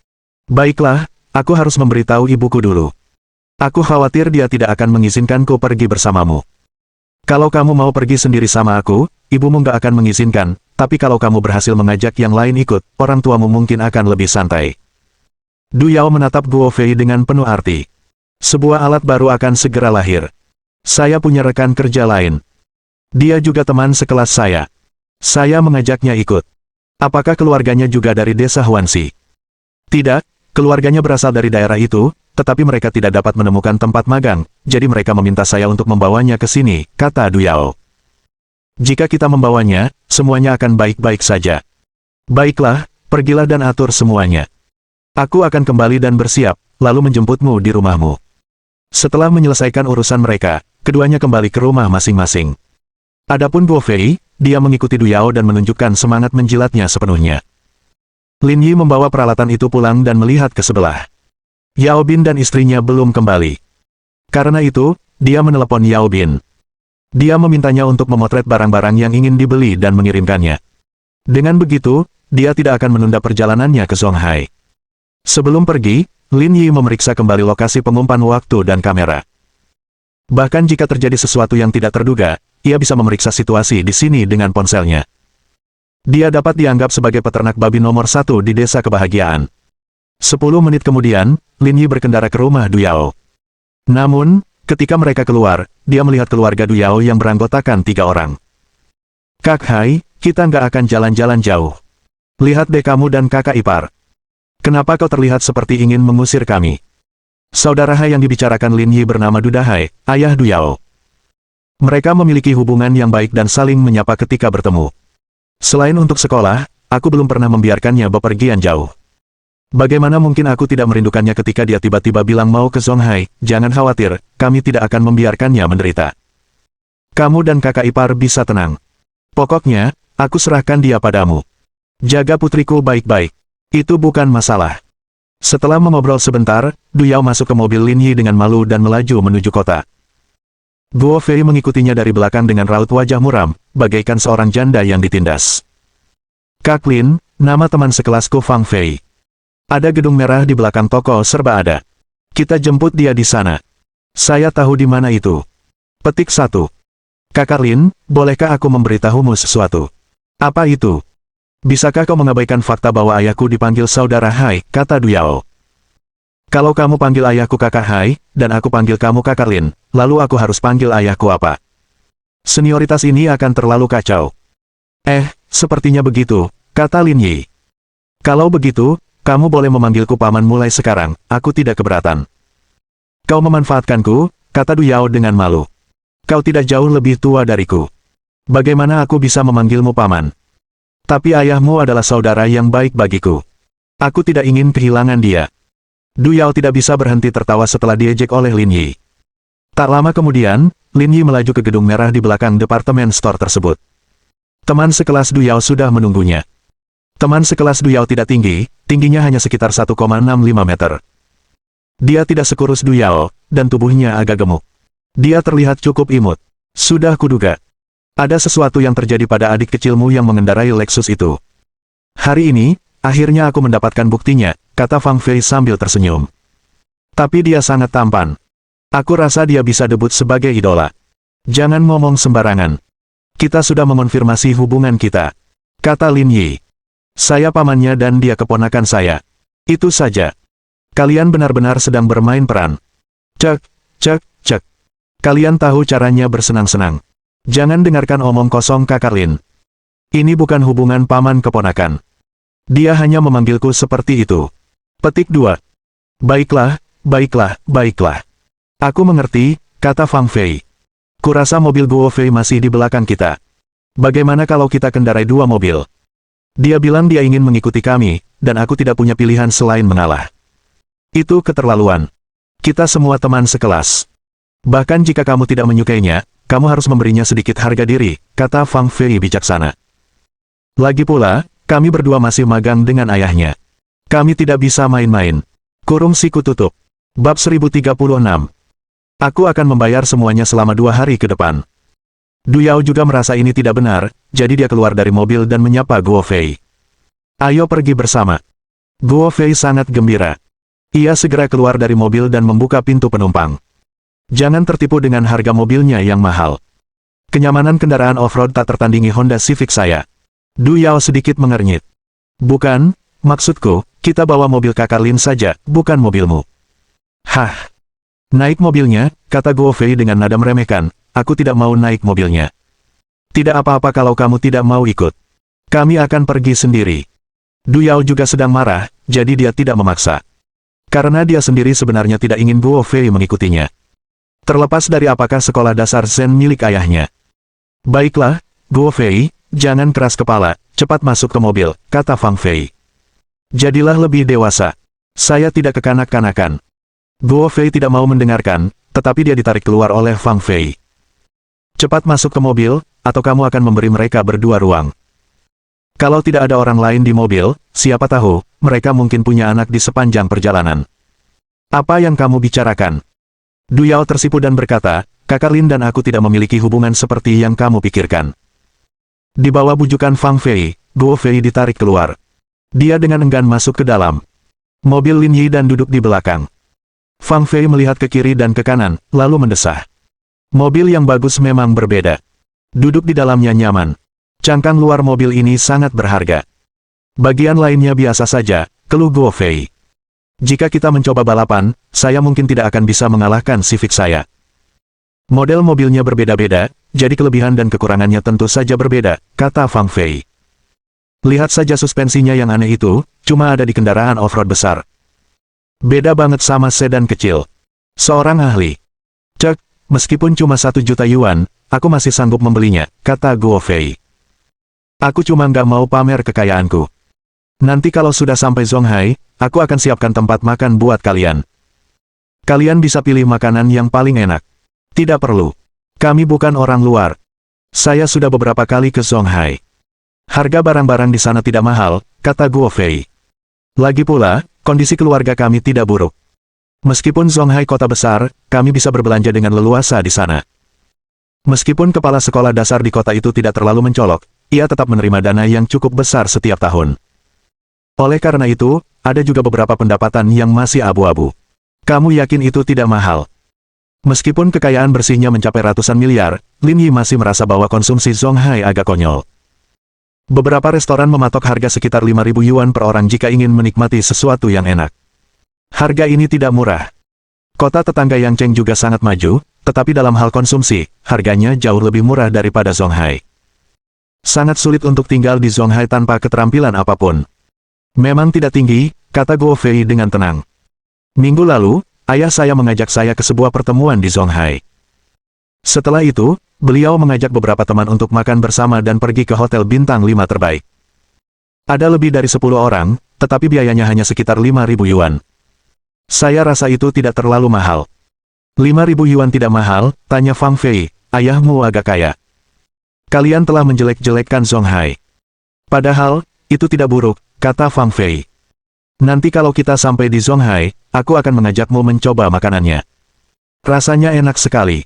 Speaker 1: Baiklah, aku harus memberitahu ibuku dulu. Aku khawatir dia tidak akan mengizinkanku pergi bersamamu. Kalau kamu mau pergi sendiri sama aku, ibumu nggak akan mengizinkan, tapi kalau kamu berhasil mengajak yang lain ikut, orang tuamu mungkin akan lebih santai. Du Yao menatap Guo Fei dengan penuh arti. Sebuah alat baru akan segera lahir. Saya punya rekan kerja lain. Dia juga teman sekelas saya. Saya mengajaknya ikut. Apakah keluarganya juga dari desa Huanxi? Tidak, keluarganya berasal dari daerah itu, tetapi mereka tidak dapat menemukan tempat magang, jadi mereka meminta saya untuk membawanya ke sini, kata Du Yao. Jika kita membawanya, semuanya akan baik-baik saja. Baiklah, pergilah dan atur semuanya. Aku akan kembali dan bersiap, lalu menjemputmu di rumahmu. Setelah menyelesaikan urusan mereka, keduanya kembali ke rumah masing-masing. Adapun Guo Fei, dia mengikuti Du Yao dan menunjukkan semangat menjilatnya sepenuhnya. Lin Yi membawa peralatan itu pulang dan melihat ke sebelah. Yao Bin dan istrinya belum kembali. Karena itu, dia menelepon Yao Bin. Dia memintanya untuk memotret barang-barang yang ingin dibeli dan mengirimkannya. Dengan begitu, dia tidak akan menunda perjalanannya ke Songhai. Sebelum pergi, Lin Yi memeriksa kembali lokasi pengumpan waktu dan kamera. Bahkan jika terjadi sesuatu yang tidak terduga, ia bisa memeriksa situasi di sini dengan ponselnya. Dia dapat dianggap sebagai peternak babi nomor 1 di desa kebahagiaan. 10 menit kemudian, Lin Yi berkendara ke rumah Du Yao. Namun, ketika mereka keluar, dia melihat keluarga Du Yao yang beranggotakan 3 orang. Kak Hai, kita nggak akan jalan-jalan jauh. Lihat deh kamu dan kakak ipar. Kenapa kau terlihat seperti ingin mengusir kami? Saudara Hai yang dibicarakan Lin Yi bernama Du Dahai, ayah Du Yao. Mereka memiliki hubungan yang baik dan saling menyapa ketika bertemu. Selain untuk sekolah, aku belum pernah membiarkannya bepergian jauh. Bagaimana mungkin aku tidak merindukannya ketika dia tiba-tiba bilang mau ke Songhai? Jangan khawatir, kami tidak akan membiarkannya menderita. Kamu dan kakak ipar bisa tenang. Pokoknya, aku serahkan dia padamu. Jaga putriku baik-baik. Itu bukan masalah. Setelah mengobrol sebentar, Du Yao masuk ke mobil Lin Yi dengan malu dan melaju menuju kota. Guo Fei mengikutinya dari belakang dengan raut wajah muram, bagaikan seorang janda yang ditindas. Kak Lin, nama teman sekelasku Fang Fei. Ada gedung merah di belakang toko serba ada. Kita jemput dia di sana. Saya tahu di mana itu. Petik 1. Kakak Lin, bolehkah aku memberitahumu sesuatu? Apa itu? Bisakah kau mengabaikan fakta bahwa ayahku dipanggil saudara Hai, kata Du Yao. Kalau kamu panggil ayahku kakak Hai, dan aku panggil kamu kakak Lin, lalu aku harus panggil ayahku apa? Senioritas ini akan terlalu kacau. Sepertinya begitu, kata Lin Yi. Kalau begitu, kamu boleh memanggilku paman mulai sekarang, aku tidak keberatan. Kau memanfaatkanku, kata Du Yao dengan malu. Kau tidak jauh lebih tua dariku. Bagaimana aku bisa memanggilmu paman? Tapi ayahmu adalah saudara yang baik bagiku. Aku tidak ingin kehilangan dia. Du Yao tidak bisa berhenti tertawa setelah diejek oleh Lin Yi. Tak lama kemudian, Lin Yi melaju ke gedung merah di belakang departemen store tersebut. Teman sekelas Du Yao sudah menunggunya. Teman sekelas Du Yao tidak tinggi, tingginya hanya sekitar 1,65 meter. Dia tidak sekurus Du Yao, dan tubuhnya agak gemuk. Dia terlihat cukup imut. Sudah kuduga. Ada sesuatu yang terjadi pada adik kecilmu yang mengendarai Lexus itu. Hari ini, akhirnya aku mendapatkan buktinya, kata Fang Fei sambil tersenyum. Tapi dia sangat tampan. Aku rasa dia bisa debut sebagai idola. Jangan ngomong sembarangan. Kita sudah mengonfirmasi hubungan kita, kata Lin Yi. Saya pamannya dan dia keponakan saya. Itu saja. Kalian benar-benar sedang bermain peran. Cek, cek, cek. Kalian tahu caranya bersenang-senang. Jangan dengarkan omong kosong kakak Lin. Ini bukan hubungan paman keponakan. Dia hanya memanggilku seperti itu. Petik 2. Baiklah, baiklah, baiklah. Aku mengerti, kata Fang Fei. Kurasa mobil Guo Fei masih di belakang kita. Bagaimana kalau kita kendarai 2 mobil? Dia bilang dia ingin mengikuti kami, dan aku tidak punya pilihan selain mengalah. Itu keterlaluan. Kita semua teman sekelas. Bahkan jika kamu tidak menyukainya, kamu harus memberinya sedikit harga diri, kata Fang Fei bijaksana. Lagi pula, kami berdua masih magang dengan ayahnya. Kami tidak bisa main-main. Kurung siku tutup. Bab 1036. Aku akan membayar semuanya selama 2 hari ke depan. Du Yao juga merasa ini tidak benar, jadi dia keluar dari mobil dan menyapa Guo Fei. Ayo pergi bersama. Guo Fei sangat gembira. Ia segera keluar dari mobil dan membuka pintu penumpang. Jangan tertipu dengan harga mobilnya yang mahal. Kenyamanan kendaraan off-road tak tertandingi Honda Civic saya. Du Yao sedikit mengernyit. Bukan, maksudku, kita bawa mobil kakak Lin saja, bukan mobilmu. Hah? Naik mobilnya, kata Guo Fei dengan nada meremehkan, aku tidak mau naik mobilnya. Tidak apa-apa kalau kamu tidak mau ikut. Kami akan pergi sendiri. Du Yao juga sedang marah, jadi dia tidak memaksa. Karena dia sendiri sebenarnya tidak ingin Guo Fei mengikutinya. Terlepas dari apakah sekolah dasar Zen milik ayahnya. Baiklah, Guo Fei, jangan keras kepala, cepat masuk ke mobil, kata Fang Fei. Jadilah lebih dewasa. Saya tidak kekanak-kanakan. Guo Fei tidak mau mendengarkan, tetapi dia ditarik keluar oleh Fang Fei. Cepat masuk ke mobil, atau kamu akan memberi mereka berdua ruang. Kalau tidak ada orang lain di mobil, siapa tahu, mereka mungkin punya anak di sepanjang perjalanan. Apa yang kamu bicarakan? Du Yao tersipu dan berkata, Kakak Lin dan aku tidak memiliki hubungan seperti yang kamu pikirkan. Di bawah bujukan Fang Fei, Guo Fei ditarik keluar. Dia dengan enggan masuk ke dalam. Mobil Lin Yi dan duduk di belakang. Fang Fei melihat ke kiri dan ke kanan, lalu mendesah. Mobil yang bagus memang berbeda. Duduk di dalamnya nyaman. Cangkang luar mobil ini sangat berharga. Bagian lainnya biasa saja, keluh Guo Fei. Jika kita mencoba balapan, saya mungkin tidak akan bisa mengalahkan Civic saya. Model mobilnya berbeda-beda, jadi kelebihan dan kekurangannya tentu saja berbeda, kata Fang Fei. Lihat saja suspensinya yang aneh itu, cuma ada di kendaraan off-road besar. Beda banget sama sedan kecil. Seorang ahli. Cek, meskipun cuma 1 juta yuan, aku masih sanggup membelinya, kata Guo Fei. Aku cuma nggak mau pamer kekayaanku. Nanti kalau sudah sampai Zonghai, aku akan siapkan tempat makan buat kalian. Kalian bisa pilih makanan yang paling enak. Tidak perlu. Kami bukan orang luar. Saya sudah beberapa kali ke Zonghai. Harga barang-barang di sana tidak mahal, kata Guo Fei. Lagi pula, kondisi keluarga kami tidak buruk. Meskipun Zonghai kota besar, kami bisa berbelanja dengan leluasa di sana. Meskipun kepala sekolah dasar di kota itu tidak terlalu mencolok, ia tetap menerima dana yang cukup besar setiap tahun. Oleh karena itu, ada juga beberapa pendapatan yang masih abu-abu. Kamu yakin itu tidak mahal? Meskipun kekayaan bersihnya mencapai ratusan miliar, Lin Yi masih merasa bahwa konsumsi Zonghai agak konyol. Beberapa restoran mematok harga sekitar 5.000 yuan per orang jika ingin menikmati sesuatu yang enak. Harga ini tidak murah. Kota tetangga Yangcheng juga sangat maju, tetapi dalam hal konsumsi, harganya jauh lebih murah daripada Zonghai. Sangat sulit untuk tinggal di Zonghai tanpa keterampilan apapun. Memang tidak tinggi, kata Guo Fei dengan tenang. Minggu lalu, ayah saya mengajak saya ke sebuah pertemuan di Zonghai. Setelah itu, beliau mengajak beberapa teman untuk makan bersama dan pergi ke hotel bintang 5 terbaik. Ada lebih dari 10 orang, tetapi biayanya hanya sekitar 5.000 yuan. Saya rasa itu tidak terlalu mahal. 5.000 yuan tidak mahal, tanya Fang Fei, ayahmu agak kaya. Kalian telah menjelek-jelekkan Zonghai. Padahal, itu tidak buruk, kata Fang Fei. Nanti kalau kita sampai di Zonghai, aku akan mengajakmu mencoba makanannya. Rasanya enak sekali.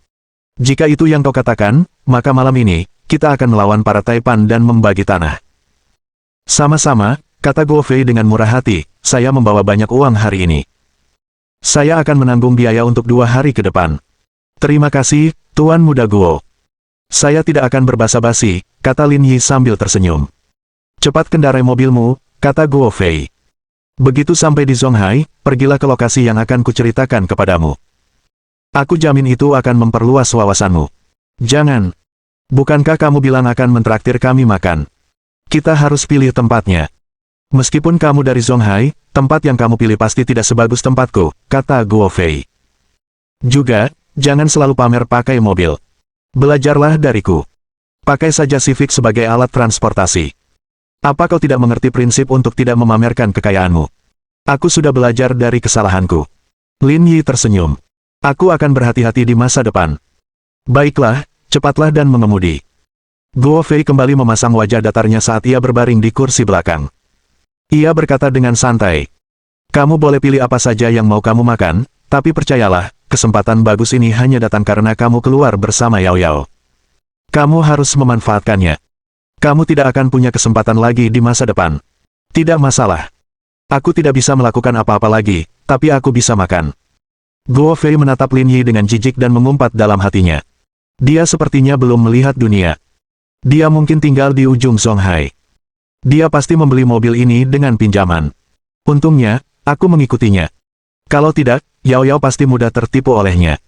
Speaker 1: Jika itu yang kau katakan, maka malam ini, kita akan melawan para Taipan dan membagi tanah. Sama-sama, kata Guo Fei dengan murah hati, saya membawa banyak uang hari ini. Saya akan menanggung biaya untuk 2 hari ke depan. Terima kasih, Tuan Muda Guo. Saya tidak akan berbasa-basi, kata Lin Yi sambil tersenyum. Cepat kendarai mobilmu, kata Guo Fei. Begitu sampai di Zonghai, pergilah ke lokasi yang akan kuceritakan kepadamu. Aku jamin itu akan memperluas wawasanmu. Jangan. Bukankah kamu bilang akan mentraktir kami makan? Kita harus pilih tempatnya. Meskipun kamu dari Zonghai, tempat yang kamu pilih pasti tidak sebagus tempatku, kata Guo Fei. Juga, jangan selalu pamer pakai mobil. Belajarlah dariku. Pakai saja Civic sebagai alat transportasi. Apa kau tidak mengerti prinsip untuk tidak memamerkan kekayaanmu? Aku sudah belajar dari kesalahanku. Lin Yi tersenyum. Aku akan berhati-hati di masa depan. Baiklah, cepatlah dan mengemudi. Guo Fei kembali memasang wajah datarnya saat ia berbaring di kursi belakang. Ia berkata dengan santai. Kamu boleh pilih apa saja yang mau kamu makan, tapi percayalah, kesempatan bagus ini hanya datang karena kamu keluar bersama Yao Yao. Kamu harus memanfaatkannya. Kamu tidak akan punya kesempatan lagi di masa depan. Tidak masalah. Aku tidak bisa melakukan apa-apa lagi, tapi aku bisa makan. Guo Fei menatap Lin Yi dengan jijik dan mengumpat dalam hatinya. Dia sepertinya belum melihat dunia. Dia mungkin tinggal di ujung Zonghai. Dia pasti membeli mobil ini dengan pinjaman. Untungnya, aku mengikutinya. Kalau tidak, Yao Yao pasti mudah tertipu olehnya.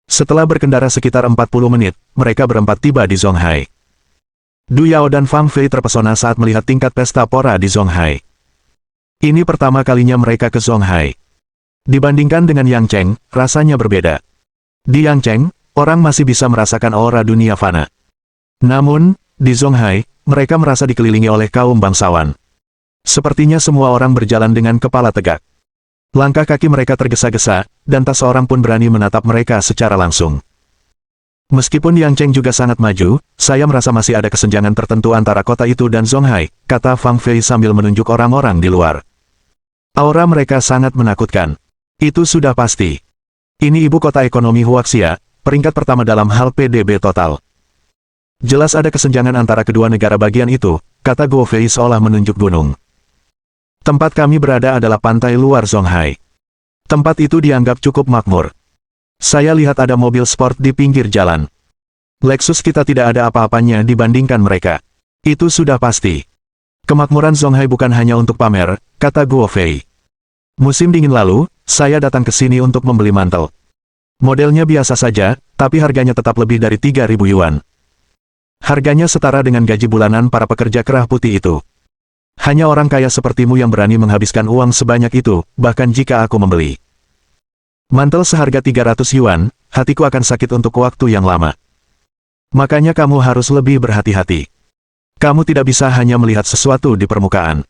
Speaker 1: Setelah berkendara sekitar 40 menit, mereka berempat tiba di Zonghai. Du Yao dan Fang Fei terpesona saat melihat tingkat pesta pora di Zonghai. Ini pertama kalinya mereka ke Zonghai. Dibandingkan dengan Yang Cheng, rasanya berbeda. Di Yang Cheng, orang masih bisa merasakan aura dunia fana. Namun, di Zonghai, mereka merasa dikelilingi oleh kaum bangsawan. Sepertinya semua orang berjalan dengan kepala tegak. Langkah kaki mereka tergesa-gesa, dan tak seorang pun berani menatap mereka secara langsung. Meskipun Yang Cheng juga sangat maju, saya merasa masih ada kesenjangan tertentu antara kota itu dan Zonghai, kata Fang Fei sambil menunjuk orang-orang di luar. Aura mereka sangat menakutkan. Itu sudah pasti. Ini ibu kota ekonomi Huaxia, peringkat pertama dalam hal PDB total. Jelas ada kesenjangan antara kedua negara bagian itu, kata Guo Fei seolah menunjuk gunung. Tempat kami berada adalah pantai luar Zonghai. Tempat itu dianggap cukup makmur. Saya lihat ada mobil sport di pinggir jalan. Lexus kita tidak ada apa-apanya dibandingkan mereka. Itu sudah pasti. Kemakmuran Zonghai bukan hanya untuk pamer, kata Guo Fei. Musim dingin lalu, saya datang ke sini untuk membeli mantel. Modelnya biasa saja, tapi harganya tetap lebih dari 3.000 yuan. Harganya setara dengan gaji bulanan para pekerja kerah putih itu. Hanya orang kaya sepertimu yang berani menghabiskan uang sebanyak itu, bahkan jika aku membeli. Mantel seharga 300 yuan, hatiku akan sakit untuk waktu yang lama. Makanya kamu harus lebih berhati-hati. Kamu tidak bisa hanya melihat sesuatu di permukaan.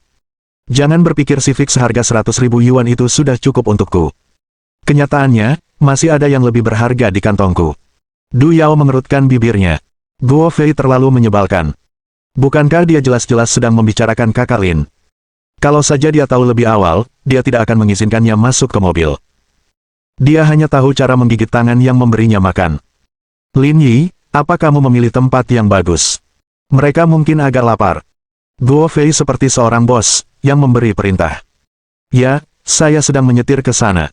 Speaker 1: Jangan berpikir Civic seharga 100.000 yuan itu sudah cukup untukku. Kenyataannya, masih ada yang lebih berharga di kantongku. Du Yao mengerutkan bibirnya. Guo Fei terlalu menyebalkan. Bukankah dia jelas-jelas sedang membicarakan kakak Lin? Kalau saja dia tahu lebih awal, dia tidak akan mengizinkannya masuk ke mobil. Dia hanya tahu cara menggigit tangan yang memberinya makan. Lin Yi, apa kamu memilih tempat yang bagus? Mereka mungkin agak lapar. Guo Fei seperti seorang bos, yang memberi perintah. Ya, saya sedang menyetir ke sana.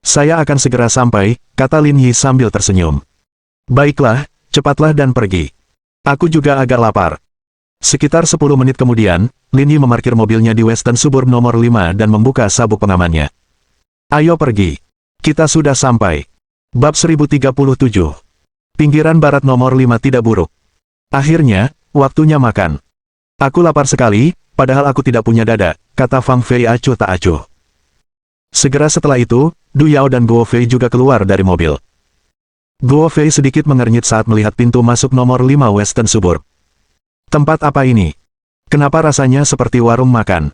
Speaker 1: Saya akan segera sampai, kata Lin Yi sambil tersenyum. Baiklah, cepatlah dan pergi. Aku juga agak lapar. Sekitar 10 menit kemudian, Lin Yi memarkir mobilnya di Western Suburb nomor 5 dan membuka sabuk pengamannya. Ayo pergi. Kita sudah sampai. Bab 1037. Pinggiran barat nomor 5 tidak buruk. Akhirnya, waktunya makan. Aku lapar sekali, padahal aku tidak punya dada, kata Fang Fei acuh tak acuh. Segera setelah itu, Du Yao dan Guo Fei juga keluar dari mobil. Guo Fei sedikit mengernyit saat melihat pintu masuk nomor 5 Western Suburb. Tempat apa ini? Kenapa rasanya seperti warung makan?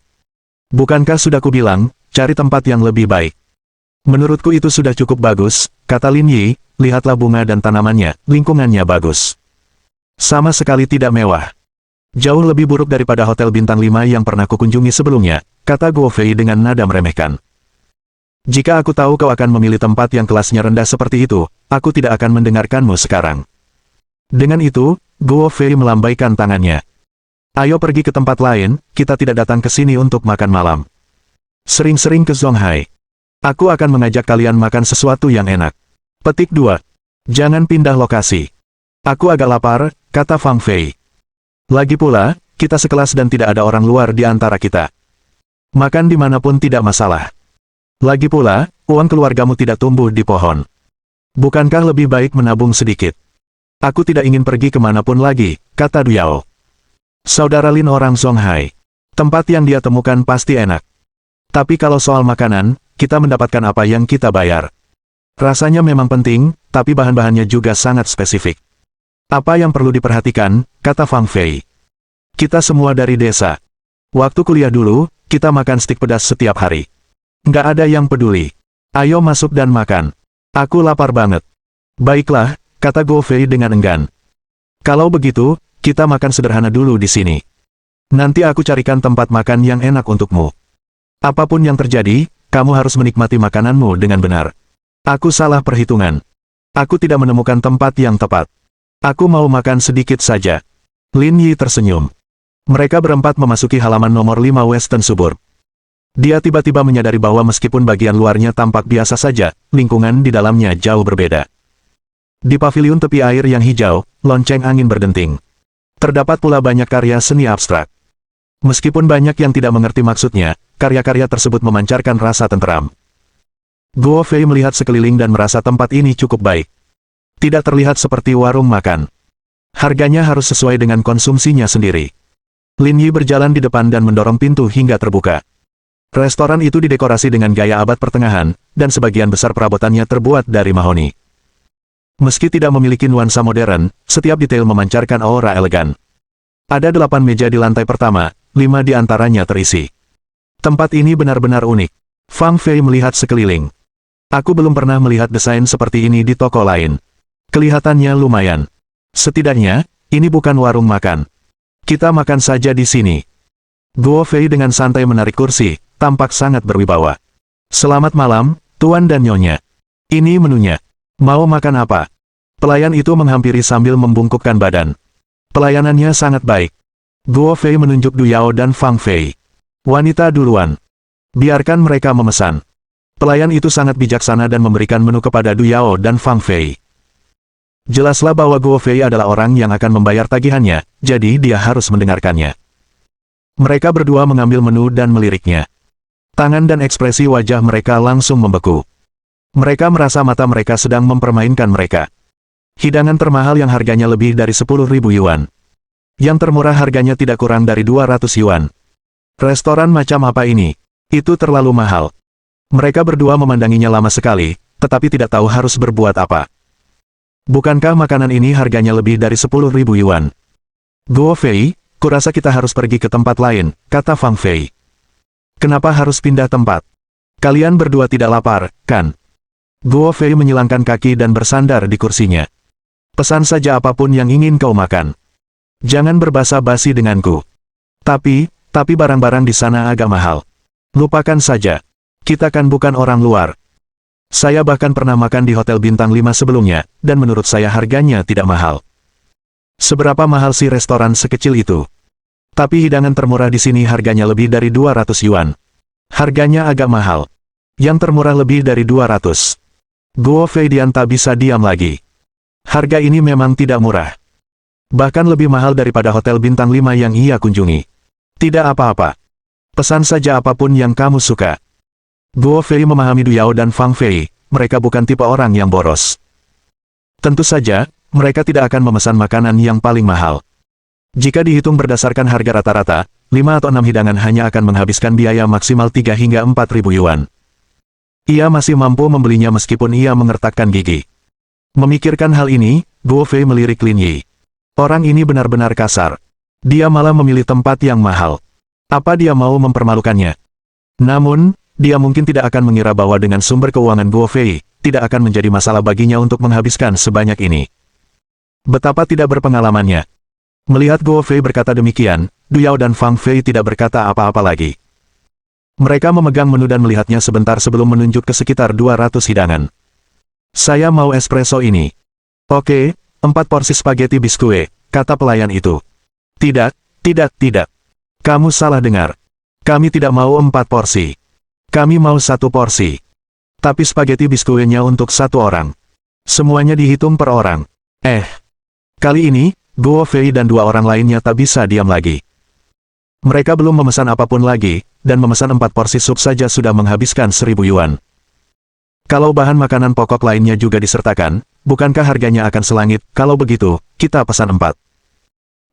Speaker 1: Bukankah sudah kubilang, cari tempat yang lebih baik? Menurutku itu sudah cukup bagus, kata Lin Yi, lihatlah bunga dan tanamannya, lingkungannya bagus. Sama sekali tidak mewah. Jauh lebih buruk daripada hotel bintang 5 yang pernah kukunjungi sebelumnya, kata Guo Fei dengan nada meremehkan. Jika aku tahu kau akan memilih tempat yang kelasnya rendah seperti itu, aku tidak akan mendengarkanmu sekarang. Dengan itu, Guo Fei melambaikan tangannya. Ayo pergi ke tempat lain, kita tidak datang ke sini untuk makan malam. Sering-sering ke Zonghai. Aku akan mengajak kalian makan sesuatu yang enak. Petik 2. Jangan pindah lokasi. Aku agak lapar, kata Fang Fei. Lagi pula, kita sekelas dan tidak ada orang luar di antara kita. Makan dimanapun tidak masalah. Lagi pula, uang keluargamu tidak tumbuh di pohon. Bukankah lebih baik menabung sedikit? Aku tidak ingin pergi kemanapun lagi, kata Du Yao. Saudara Lin orang Zonghai. Tempat yang dia temukan pasti enak. Tapi kalau soal makanan, kita mendapatkan apa yang kita bayar. Rasanya memang penting, tapi bahan-bahannya juga sangat spesifik. Apa yang perlu diperhatikan, kata Fang Fei. Kita semua dari desa. Waktu kuliah dulu, kita makan stik pedas setiap hari. Nggak ada yang peduli. Ayo masuk dan makan. Aku lapar banget. Baiklah, kata Guo Fei dengan enggan. Kalau begitu, kita makan sederhana dulu di sini. Nanti aku carikan tempat makan yang enak untukmu. Apapun yang terjadi, kamu harus menikmati makananmu dengan benar. Aku salah perhitungan. Aku tidak menemukan tempat yang tepat. Aku mau makan sedikit saja. Lin Yi tersenyum. Mereka berempat memasuki halaman nomor 5 Western Suburb. Dia tiba-tiba menyadari bahwa meskipun bagian luarnya tampak biasa saja, lingkungan di dalamnya jauh berbeda. Di paviliun tepi air yang hijau, lonceng angin berdenting. Terdapat pula banyak karya seni abstrak. Meskipun banyak yang tidak mengerti maksudnya, karya-karya tersebut memancarkan rasa tenteram. Guo Fei melihat sekeliling dan merasa tempat ini cukup baik. Tidak terlihat seperti warung makan. Harganya harus sesuai dengan konsumsinya sendiri. Lin Yi berjalan di depan dan mendorong pintu hingga terbuka. Restoran itu didekorasi dengan gaya abad pertengahan, dan sebagian besar perabotannya terbuat dari mahoni. Meski tidak memiliki nuansa modern, setiap detail memancarkan aura elegan. Ada 8 meja di lantai pertama, 5 di antaranya terisi. Tempat ini benar-benar unik. Fang Fei melihat sekeliling. Aku belum pernah melihat desain seperti ini di toko lain. Kelihatannya lumayan. Setidaknya, ini bukan warung makan. Kita makan saja di sini. Guo Fei dengan santai menarik kursi, tampak sangat berwibawa. Selamat malam, Tuan dan Nyonya. Ini menunya. Mau makan apa? Pelayan itu menghampiri sambil membungkukkan badan. Pelayanannya sangat baik. Guo Fei menunjuk Du Yao dan Fang Fei. Wanita duluan. Biarkan mereka memesan. Pelayan itu sangat bijaksana dan memberikan menu kepada Du Yao dan Fang Fei. Jelaslah bahwa Guo Fei adalah orang yang akan membayar tagihannya, jadi dia harus mendengarkannya. Mereka berdua mengambil menu dan meliriknya. Tangan dan ekspresi wajah mereka langsung membeku. Mereka merasa mata mereka sedang mempermainkan mereka. Hidangan termahal yang harganya lebih dari 10.000 yuan. Yang termurah harganya tidak kurang dari 200 yuan. Restoran macam apa ini? Itu terlalu mahal. Mereka berdua memandanginya lama sekali, tetapi tidak tahu harus berbuat apa. Bukankah makanan ini harganya lebih dari 10.000 yuan? Guo Fei, kurasa kita harus pergi ke tempat lain, kata Fang Fei. Kenapa harus pindah tempat? Kalian berdua tidak lapar, kan? Guo Fei menyilangkan kaki dan bersandar di kursinya. Pesan saja apapun yang ingin kau makan. Jangan berbasa-basi denganku. Tapi barang-barang di sana agak mahal. Lupakan saja. Kita kan bukan orang luar. Saya bahkan pernah makan di hotel bintang 5 sebelumnya, dan menurut saya harganya tidak mahal. Seberapa mahal sih restoran sekecil itu? Tapi hidangan termurah di sini harganya lebih dari 200 yuan. Harganya agak mahal. Yang termurah lebih dari 200. Guo Fei Dian tak bisa diam lagi. Harga ini memang tidak murah. Bahkan lebih mahal daripada hotel bintang 5 yang ia kunjungi. Tidak apa-apa. Pesan saja apapun yang kamu suka. Guo Fei memahami Du Yao dan Fang Fei, mereka bukan tipe orang yang boros. Tentu saja, mereka tidak akan memesan makanan yang paling mahal. Jika dihitung berdasarkan harga rata-rata, 5 atau 6 hidangan hanya akan menghabiskan biaya maksimal 3 hingga 4.000 yuan. Ia masih mampu membelinya meskipun ia mengertakkan gigi. Memikirkan hal ini, Guo Fei melirik Lin Yi. Orang ini benar-benar kasar. Dia malah memilih tempat yang mahal. Apa dia mau mempermalukannya? Namun, dia mungkin tidak akan mengira bahwa dengan sumber keuangan Guo Fei, tidak akan menjadi masalah baginya untuk menghabiskan sebanyak ini. Betapa tidak berpengalamannya. Melihat Guo Fei berkata demikian, Du Yao dan Fang Fei tidak berkata apa-apa lagi. Mereka memegang menu dan melihatnya sebentar sebelum menunjuk ke sekitar 200 hidangan. Saya mau espresso ini. Oke, 4 porsi spaghetti biskuit, kata pelayan itu. Tidak. Kamu salah dengar. Kami tidak mau 4 porsi. Kami mau 1 porsi. Tapi spaghetti biskuitnya untuk 1 orang. Semuanya dihitung per orang. Kali ini, Guo Fei dan 2 orang lainnya tak bisa diam lagi. Mereka belum memesan apapun lagi, dan memesan 4 porsi sup saja sudah menghabiskan 1.000 yuan. Kalau bahan makanan pokok lainnya juga disertakan, bukankah harganya akan selangit? Kalau begitu, kita pesan 4.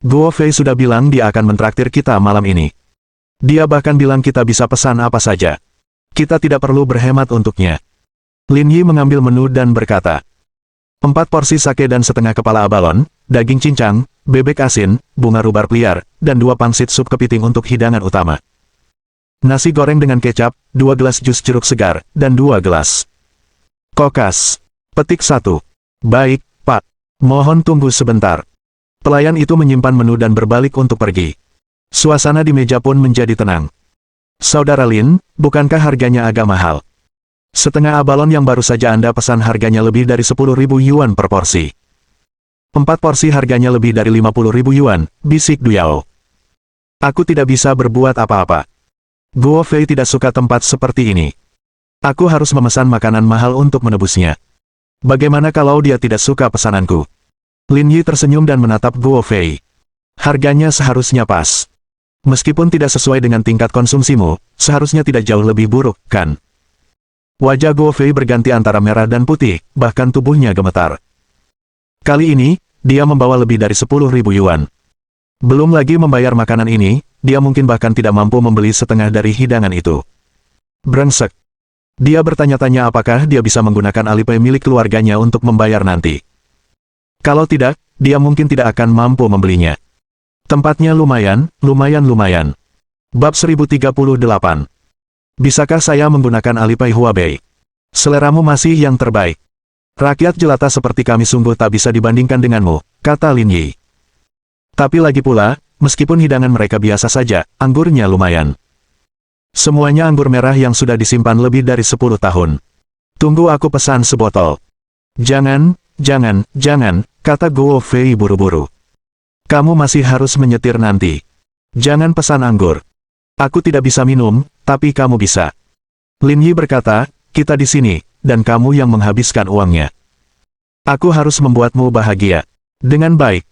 Speaker 1: Guo Fei sudah bilang dia akan mentraktir kita malam ini. Dia bahkan bilang kita bisa pesan apa saja. Kita tidak perlu berhemat untuknya. Lin Yi mengambil menu dan berkata, 4 porsi sake dan setengah kepala abalon, daging cincang, bebek asin, bunga rubar liar, dan 2 pangsit sup kepiting untuk hidangan utama. Nasi goreng dengan kecap, 2 gelas jus jeruk segar, dan 2 gelas kokas. Petik 1. Baik, Pak. Mohon tunggu sebentar. Pelayan itu menyimpan menu dan berbalik untuk pergi. Suasana di meja pun menjadi tenang. Saudara Lin, bukankah harganya agak mahal? Setengah abalon yang baru saja Anda pesan harganya lebih dari 10.000 yuan per porsi. 4 porsi harganya lebih dari 50.000 yuan, bisik Du Yao. Aku tidak bisa berbuat apa-apa. Guo Fei tidak suka tempat seperti ini. Aku harus memesan makanan mahal untuk menebusnya. Bagaimana kalau dia tidak suka pesananku? Lin Yi tersenyum dan menatap Guo Fei. Harganya seharusnya pas. Meskipun tidak sesuai dengan tingkat konsumsimu, seharusnya tidak jauh lebih buruk, kan? Wajah Guo Fei berganti antara merah dan putih, bahkan tubuhnya gemetar. Kali ini, dia membawa lebih dari 10.000 yuan. Belum lagi membayar makanan ini, dia mungkin bahkan tidak mampu membeli setengah dari hidangan itu. Brengsek. Dia bertanya-tanya apakah dia bisa menggunakan Alipay milik keluarganya untuk membayar nanti. Kalau tidak, dia mungkin tidak akan mampu membelinya. Tempatnya lumayan. Bab 1038. Bisakah saya menggunakan Alipay Huabei? Seleramu masih yang terbaik. Rakyat jelata seperti kami sungguh tak bisa dibandingkan denganmu, kata Lin Yi. Tapi lagi pula, meskipun hidangan mereka biasa saja, anggurnya lumayan. Semuanya anggur merah yang sudah disimpan lebih dari 10 tahun. Tunggu aku pesan sebotol. Jangan, kata Guo Fei buru-buru. Kamu masih harus menyetir nanti. Jangan pesan anggur. Aku tidak bisa minum, tapi kamu bisa. Lin Yi berkata, kita di sini, dan kamu yang menghabiskan uangnya. Aku harus membuatmu bahagia. Dengan baik.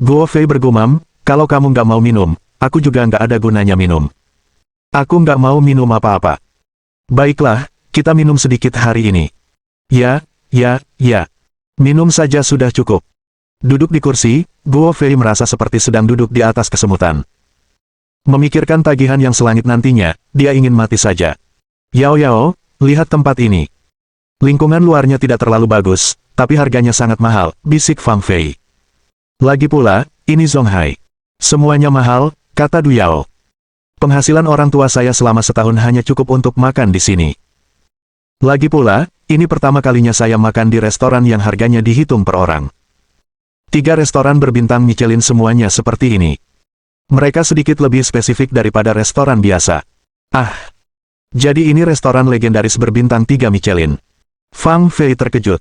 Speaker 1: Guo Fei bergumam, kalau kamu nggak mau minum, aku juga nggak ada gunanya minum. Aku nggak mau minum apa-apa. Baiklah, kita minum sedikit hari ini. Ya. Minum saja sudah cukup. Duduk di kursi, Guo Fei merasa seperti sedang duduk di atas kesemutan. Memikirkan tagihan yang selangit nantinya, dia ingin mati saja. Yao, lihat tempat ini. Lingkungan luarnya tidak terlalu bagus, tapi harganya sangat mahal, bisik Fang Fei. Lagi pula, ini Zonghai. Semuanya mahal, kata Du Yao. Penghasilan orang tua saya selama setahun hanya cukup untuk makan di sini. Lagi pula, ini pertama kalinya saya makan di restoran yang harganya dihitung per orang. 3 restoran berbintang Michelin semuanya seperti ini. Mereka sedikit lebih spesifik daripada restoran biasa. Jadi ini restoran legendaris berbintang 3 Michelin. Fang Fei terkejut.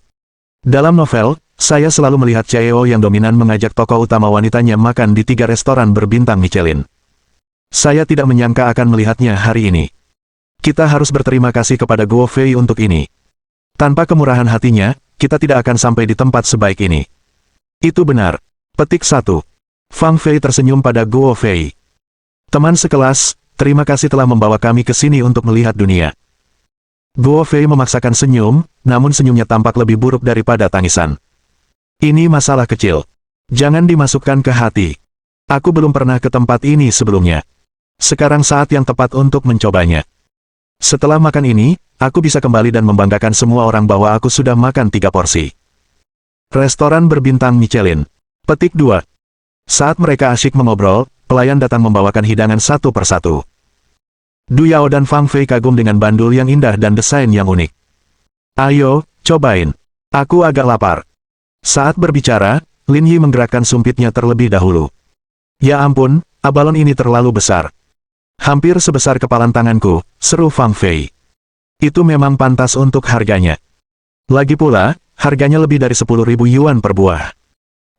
Speaker 1: Dalam novel, saya selalu melihat CEO yang dominan mengajak tokoh utama wanitanya makan di 3 restoran berbintang Michelin. Saya tidak menyangka akan melihatnya hari ini. Kita harus berterima kasih kepada Guo Fei untuk ini. Tanpa kemurahan hatinya, kita tidak akan sampai di tempat sebaik ini. Itu benar. Petik 1. Fang Fei tersenyum pada Guo Fei. Teman sekelas, terima kasih telah membawa kami ke sini untuk melihat dunia. Guo Fei memaksakan senyum, namun senyumnya tampak lebih buruk daripada tangisan. Ini masalah kecil. Jangan dimasukkan ke hati. Aku belum pernah ke tempat ini sebelumnya. Sekarang saat yang tepat untuk mencobanya. Setelah makan ini, aku bisa kembali dan membanggakan semua orang bahwa aku sudah makan 3 porsi. Restoran berbintang Michelin. Petik 2. Saat mereka asyik mengobrol, pelayan datang membawakan hidangan satu persatu. Du Yao dan Fang Fei kagum dengan bandul yang indah dan desain yang unik. Ayo, cobain. Aku agak lapar. Saat berbicara, Lin Yi menggerakkan sumpitnya terlebih dahulu. Ya ampun, abalon ini terlalu besar. Hampir sebesar kepalan tanganku, seru Fang Fei. Itu memang pantas untuk harganya. Lagi pula, harganya lebih dari 10.000 yuan per buah.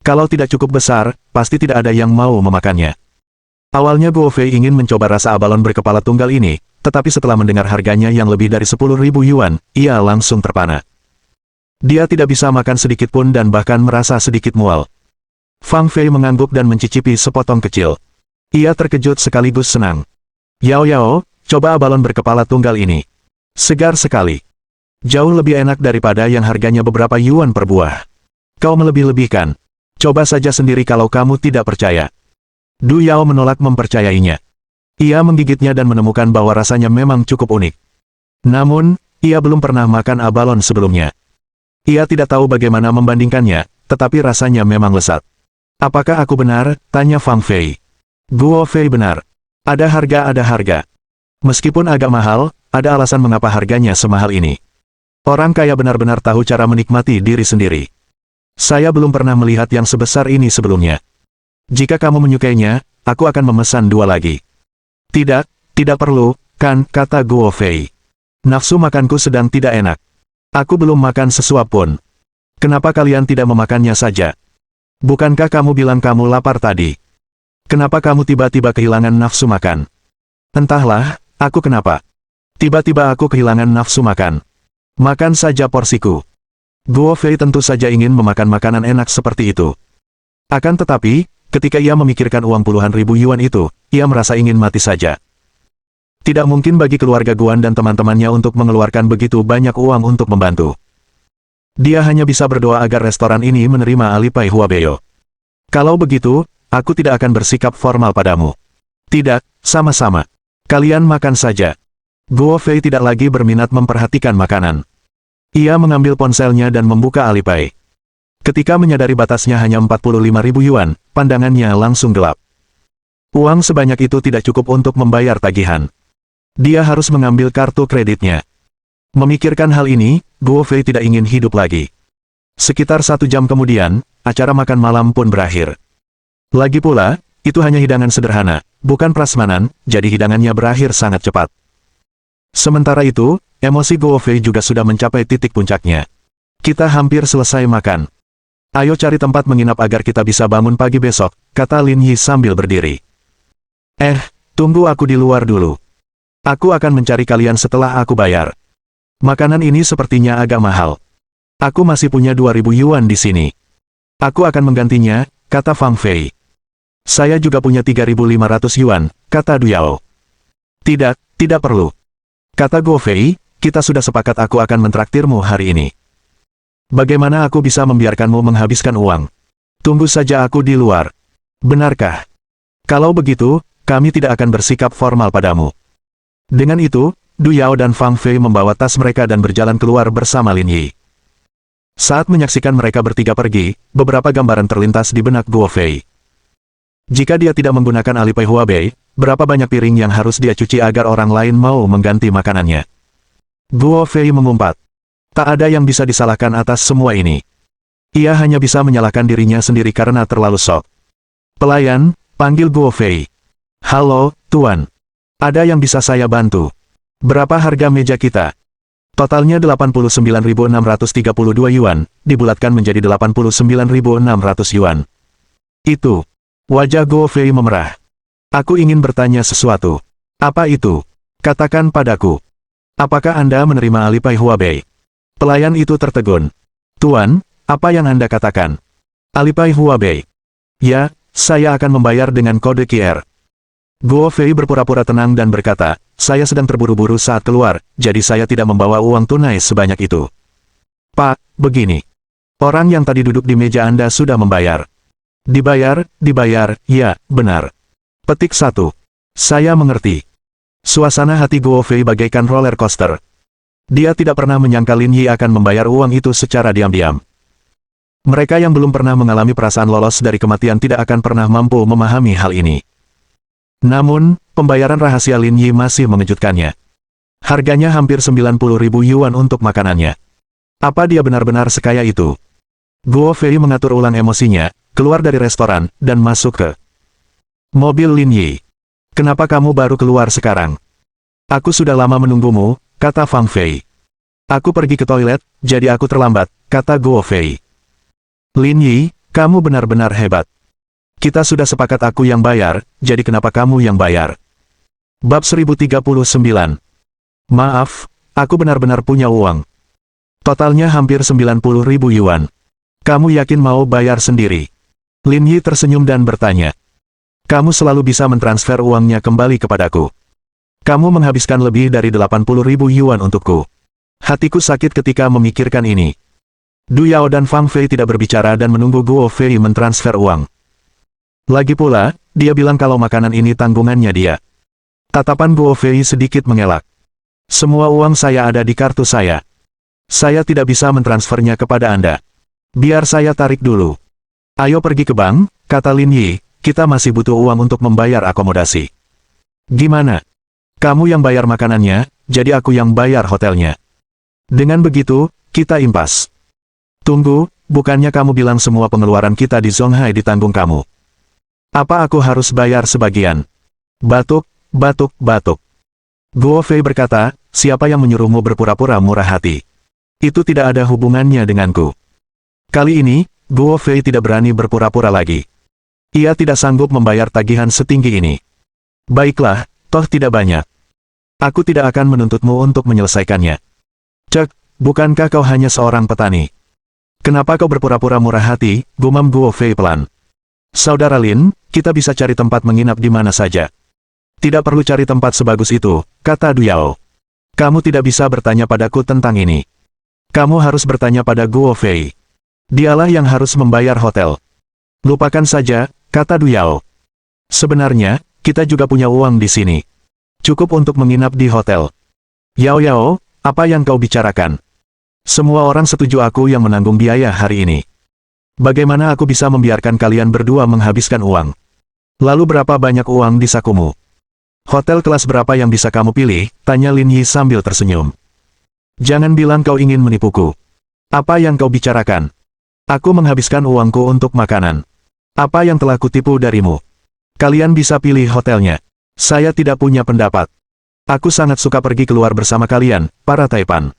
Speaker 1: Kalau tidak cukup besar, pasti tidak ada yang mau memakannya. Awalnya Guo Fei ingin mencoba rasa abalon berkepala tunggal ini, tetapi setelah mendengar harganya yang lebih dari 10.000 yuan, ia langsung terpana. Dia tidak bisa makan sedikit pun dan bahkan merasa sedikit mual. Fang Fei mengangguk dan mencicipi sepotong kecil. Ia terkejut sekaligus senang. Yao, coba abalon berkepala tunggal ini. Segar sekali. Jauh lebih enak daripada yang harganya beberapa yuan per buah. Kau melebih-lebihkan. Coba saja sendiri kalau kamu tidak percaya. Du Yao menolak mempercayainya. Ia menggigitnya dan menemukan bahwa rasanya memang cukup unik. Namun, ia belum pernah makan abalon sebelumnya. Ia tidak tahu bagaimana membandingkannya, tetapi rasanya memang lezat. Apakah aku benar? Tanya Fang Fei. Guo Fei benar. Ada harga. Meskipun agak mahal, ada alasan mengapa harganya semahal ini. Orang kaya benar-benar tahu cara menikmati diri sendiri. Saya belum pernah melihat yang sebesar ini sebelumnya. Jika kamu menyukainya, aku akan memesan 2 lagi. Tidak perlu, kan, kata Guo Fei. Nafsu makanku sedang tidak enak. Aku belum makan sesuap pun. Kenapa kalian tidak memakannya saja? Bukankah kamu bilang kamu lapar tadi? Kenapa kamu tiba-tiba kehilangan nafsu makan? Entahlah, aku kenapa. Tiba-tiba aku kehilangan nafsu makan. Makan saja porsiku. Guo Fei tentu saja ingin memakan makanan enak seperti itu. Akan tetapi, ketika ia memikirkan uang puluhan ribu yuan itu, ia merasa ingin mati saja. Tidak mungkin bagi keluarga Guan dan teman-temannya untuk mengeluarkan begitu banyak uang untuk membantu. Dia hanya bisa berdoa agar restoran ini menerima Alipay Huabeo. Kalau begitu, aku tidak akan bersikap formal padamu. Tidak, sama-sama. Kalian makan saja. Guo Fei tidak lagi berminat memperhatikan makanan. Ia mengambil ponselnya dan membuka Alipay. Ketika menyadari batasnya hanya 45.000 yuan, pandangannya langsung gelap. Uang sebanyak itu tidak cukup untuk membayar tagihan. Dia harus mengambil kartu kreditnya. Memikirkan hal ini, Guo Fei tidak ingin hidup lagi. Sekitar 1 jam kemudian, acara makan malam pun berakhir. Lagi pula, itu hanya hidangan sederhana, bukan prasmanan, jadi hidangannya berakhir sangat cepat. Sementara itu, emosi Guo Fei juga sudah mencapai titik puncaknya. Kita hampir selesai makan. Ayo cari tempat menginap agar kita bisa bangun pagi besok, kata Lin Yi sambil berdiri. Tunggu aku di luar dulu. Aku akan mencari kalian setelah aku bayar. Makanan ini sepertinya agak mahal. Aku masih punya 2.000 yuan di sini. Aku akan menggantinya, kata Fang Fei. Saya juga punya 3.500 yuan, kata Du Yao. Tidak perlu. Kata Guo Fei, kita sudah sepakat aku akan mentraktirmu hari ini. Bagaimana aku bisa membiarkanmu menghabiskan uang? Tunggu saja aku di luar. Benarkah? Kalau begitu, kami tidak akan bersikap formal padamu. Dengan itu, Du Yao dan Fang Fei membawa tas mereka dan berjalan keluar bersama Lin Yi. Saat menyaksikan mereka bertiga pergi, beberapa gambaran terlintas di benak Guo Fei. Jika dia tidak menggunakan Alipay Huabei, berapa banyak piring yang harus dia cuci agar orang lain mau mengganti makanannya? Guo Fei mengumpat. Tak ada yang bisa disalahkan atas semua ini. Ia hanya bisa menyalahkan dirinya sendiri karena terlalu sok. Pelayan, panggil Guo Fei. Halo, Tuan. Ada yang bisa saya bantu? Berapa harga meja kita? Totalnya 89.632 yuan, dibulatkan menjadi 89.600 yuan. Itu. Wajah Guo Fei memerah. Aku ingin bertanya sesuatu. Apa itu? Katakan padaku. Apakah Anda menerima Alipay Huabei? Pelayan itu tertegun. Tuan, apa yang Anda katakan? Alipay Huabei. Ya, saya akan membayar dengan kode QR. Guo Fei berpura-pura tenang dan berkata, saya sedang terburu-buru saat keluar, jadi saya tidak membawa uang tunai sebanyak itu. Pak, begini. Orang yang tadi duduk di meja Anda sudah membayar. Dibayar, ya, benar. Petik 1. Saya mengerti. Suasana hati Guo Fei bagaikan roller coaster. Dia tidak pernah menyangka Lin Yi akan membayar uang itu secara diam-diam. Mereka yang belum pernah mengalami perasaan lolos dari kematian tidak akan pernah mampu memahami hal ini. Namun, pembayaran rahasia Lin Yi masih mengejutkannya. Harganya hampir 90.000 yuan untuk makanannya. Apa dia benar-benar sekaya itu? Guo Fei mengatur ulang emosinya, keluar dari restoran, dan masuk ke mobil Lin Yi. Kenapa kamu baru keluar sekarang? Aku sudah lama menunggumu, kata Fang Fei. Aku pergi ke toilet, jadi aku terlambat, kata Guo Fei. Lin Yi, kamu benar-benar hebat. Kita sudah sepakat aku yang bayar, jadi kenapa kamu yang bayar? Bab 1039. Maaf, aku benar-benar punya uang. Totalnya hampir 90.000 yuan. Kamu yakin mau bayar sendiri? Lin Yi tersenyum dan bertanya. Kamu selalu bisa mentransfer uangnya kembali kepadaku. Kamu menghabiskan lebih dari 80.000 yuan untukku. Hatiku sakit ketika memikirkan ini. Du Yao dan Fang Fei tidak berbicara dan menunggu Guo Fei mentransfer uang. Lagi pula, dia bilang kalau makanan ini tanggungannya dia. Tatapan Guo Fei sedikit mengelak. Semua uang saya ada di kartu saya. Saya tidak bisa mentransfernya kepada Anda. Biar saya tarik dulu. Ayo pergi ke bank, kata Lin Yi, kita masih butuh uang untuk membayar akomodasi. Gimana? Kamu yang bayar makanannya, jadi aku yang bayar hotelnya. Dengan begitu, kita impas. Tunggu, bukannya kamu bilang semua pengeluaran kita di Zonghai ditanggung kamu? Apa aku harus bayar sebagian? Batuk, batuk, batuk. Guo Fei berkata, siapa yang menyuruhmu berpura-pura murah hati? Itu tidak ada hubungannya denganku. Kali ini, Guo Fei tidak berani berpura-pura lagi. Ia tidak sanggup membayar tagihan setinggi ini. Baiklah, toh tidak banyak. Aku tidak akan menuntutmu untuk menyelesaikannya. Cek, bukankah kau hanya seorang petani? Kenapa kau berpura-pura murah hati, gumam Guo Fei pelan. Saudara Lin, kita bisa cari tempat menginap di mana saja. Tidak perlu cari tempat sebagus itu, kata Du Yao. Kamu tidak bisa bertanya padaku tentang ini. Kamu harus bertanya pada Guo Fei. Dialah yang harus membayar hotel. Lupakan saja, kata Du Yao. Sebenarnya, kita juga punya uang di sini. Cukup untuk menginap di hotel. Yao Yao, apa yang kau bicarakan? Semua orang setuju aku yang menanggung biaya hari ini. Bagaimana aku bisa membiarkan kalian berdua menghabiskan uang? Lalu berapa banyak uang di sakumu? Hotel kelas berapa yang bisa kamu pilih? Tanya Lin Yi sambil tersenyum. Jangan bilang kau ingin menipuku. Apa yang kau bicarakan? Aku menghabiskan uangku untuk makanan. Apa yang telah kutipu darimu? Kalian bisa pilih hotelnya. Saya tidak punya pendapat. Aku sangat suka pergi keluar bersama kalian, para Taipan.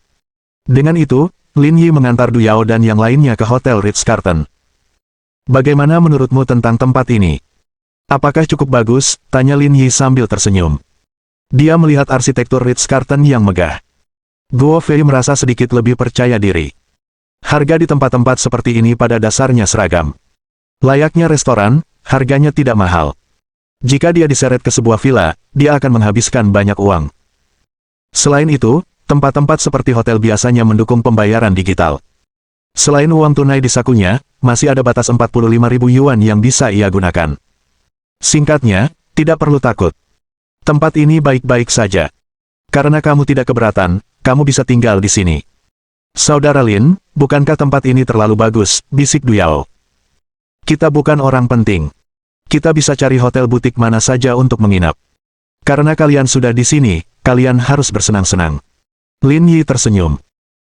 Speaker 1: Dengan itu, Lin Yi mengantar Du Yao dan yang lainnya ke Hotel Ritz-Carlton. Bagaimana menurutmu tentang tempat ini? Apakah cukup bagus? Tanya Lin Yi sambil tersenyum. Dia melihat arsitektur Ritz-Carlton yang megah. Guo Fei merasa sedikit lebih percaya diri. Harga di tempat-tempat seperti ini pada dasarnya seragam. Layaknya restoran, harganya tidak mahal. Jika dia diseret ke sebuah villa, dia akan menghabiskan banyak uang. Selain itu, tempat-tempat seperti hotel biasanya mendukung pembayaran digital. Selain uang tunai di sakunya, masih ada batas 45.000 yuan yang bisa ia gunakan. Singkatnya, tidak perlu takut. Tempat ini baik-baik saja. Karena kamu tidak keberatan, kamu bisa tinggal di sini. Saudara Lin, bukankah tempat ini terlalu bagus? Bisik Du Yao. Kita bukan orang penting. Kita bisa cari hotel butik mana saja untuk menginap. Karena kalian sudah di sini, kalian harus bersenang-senang. Lin Yi tersenyum.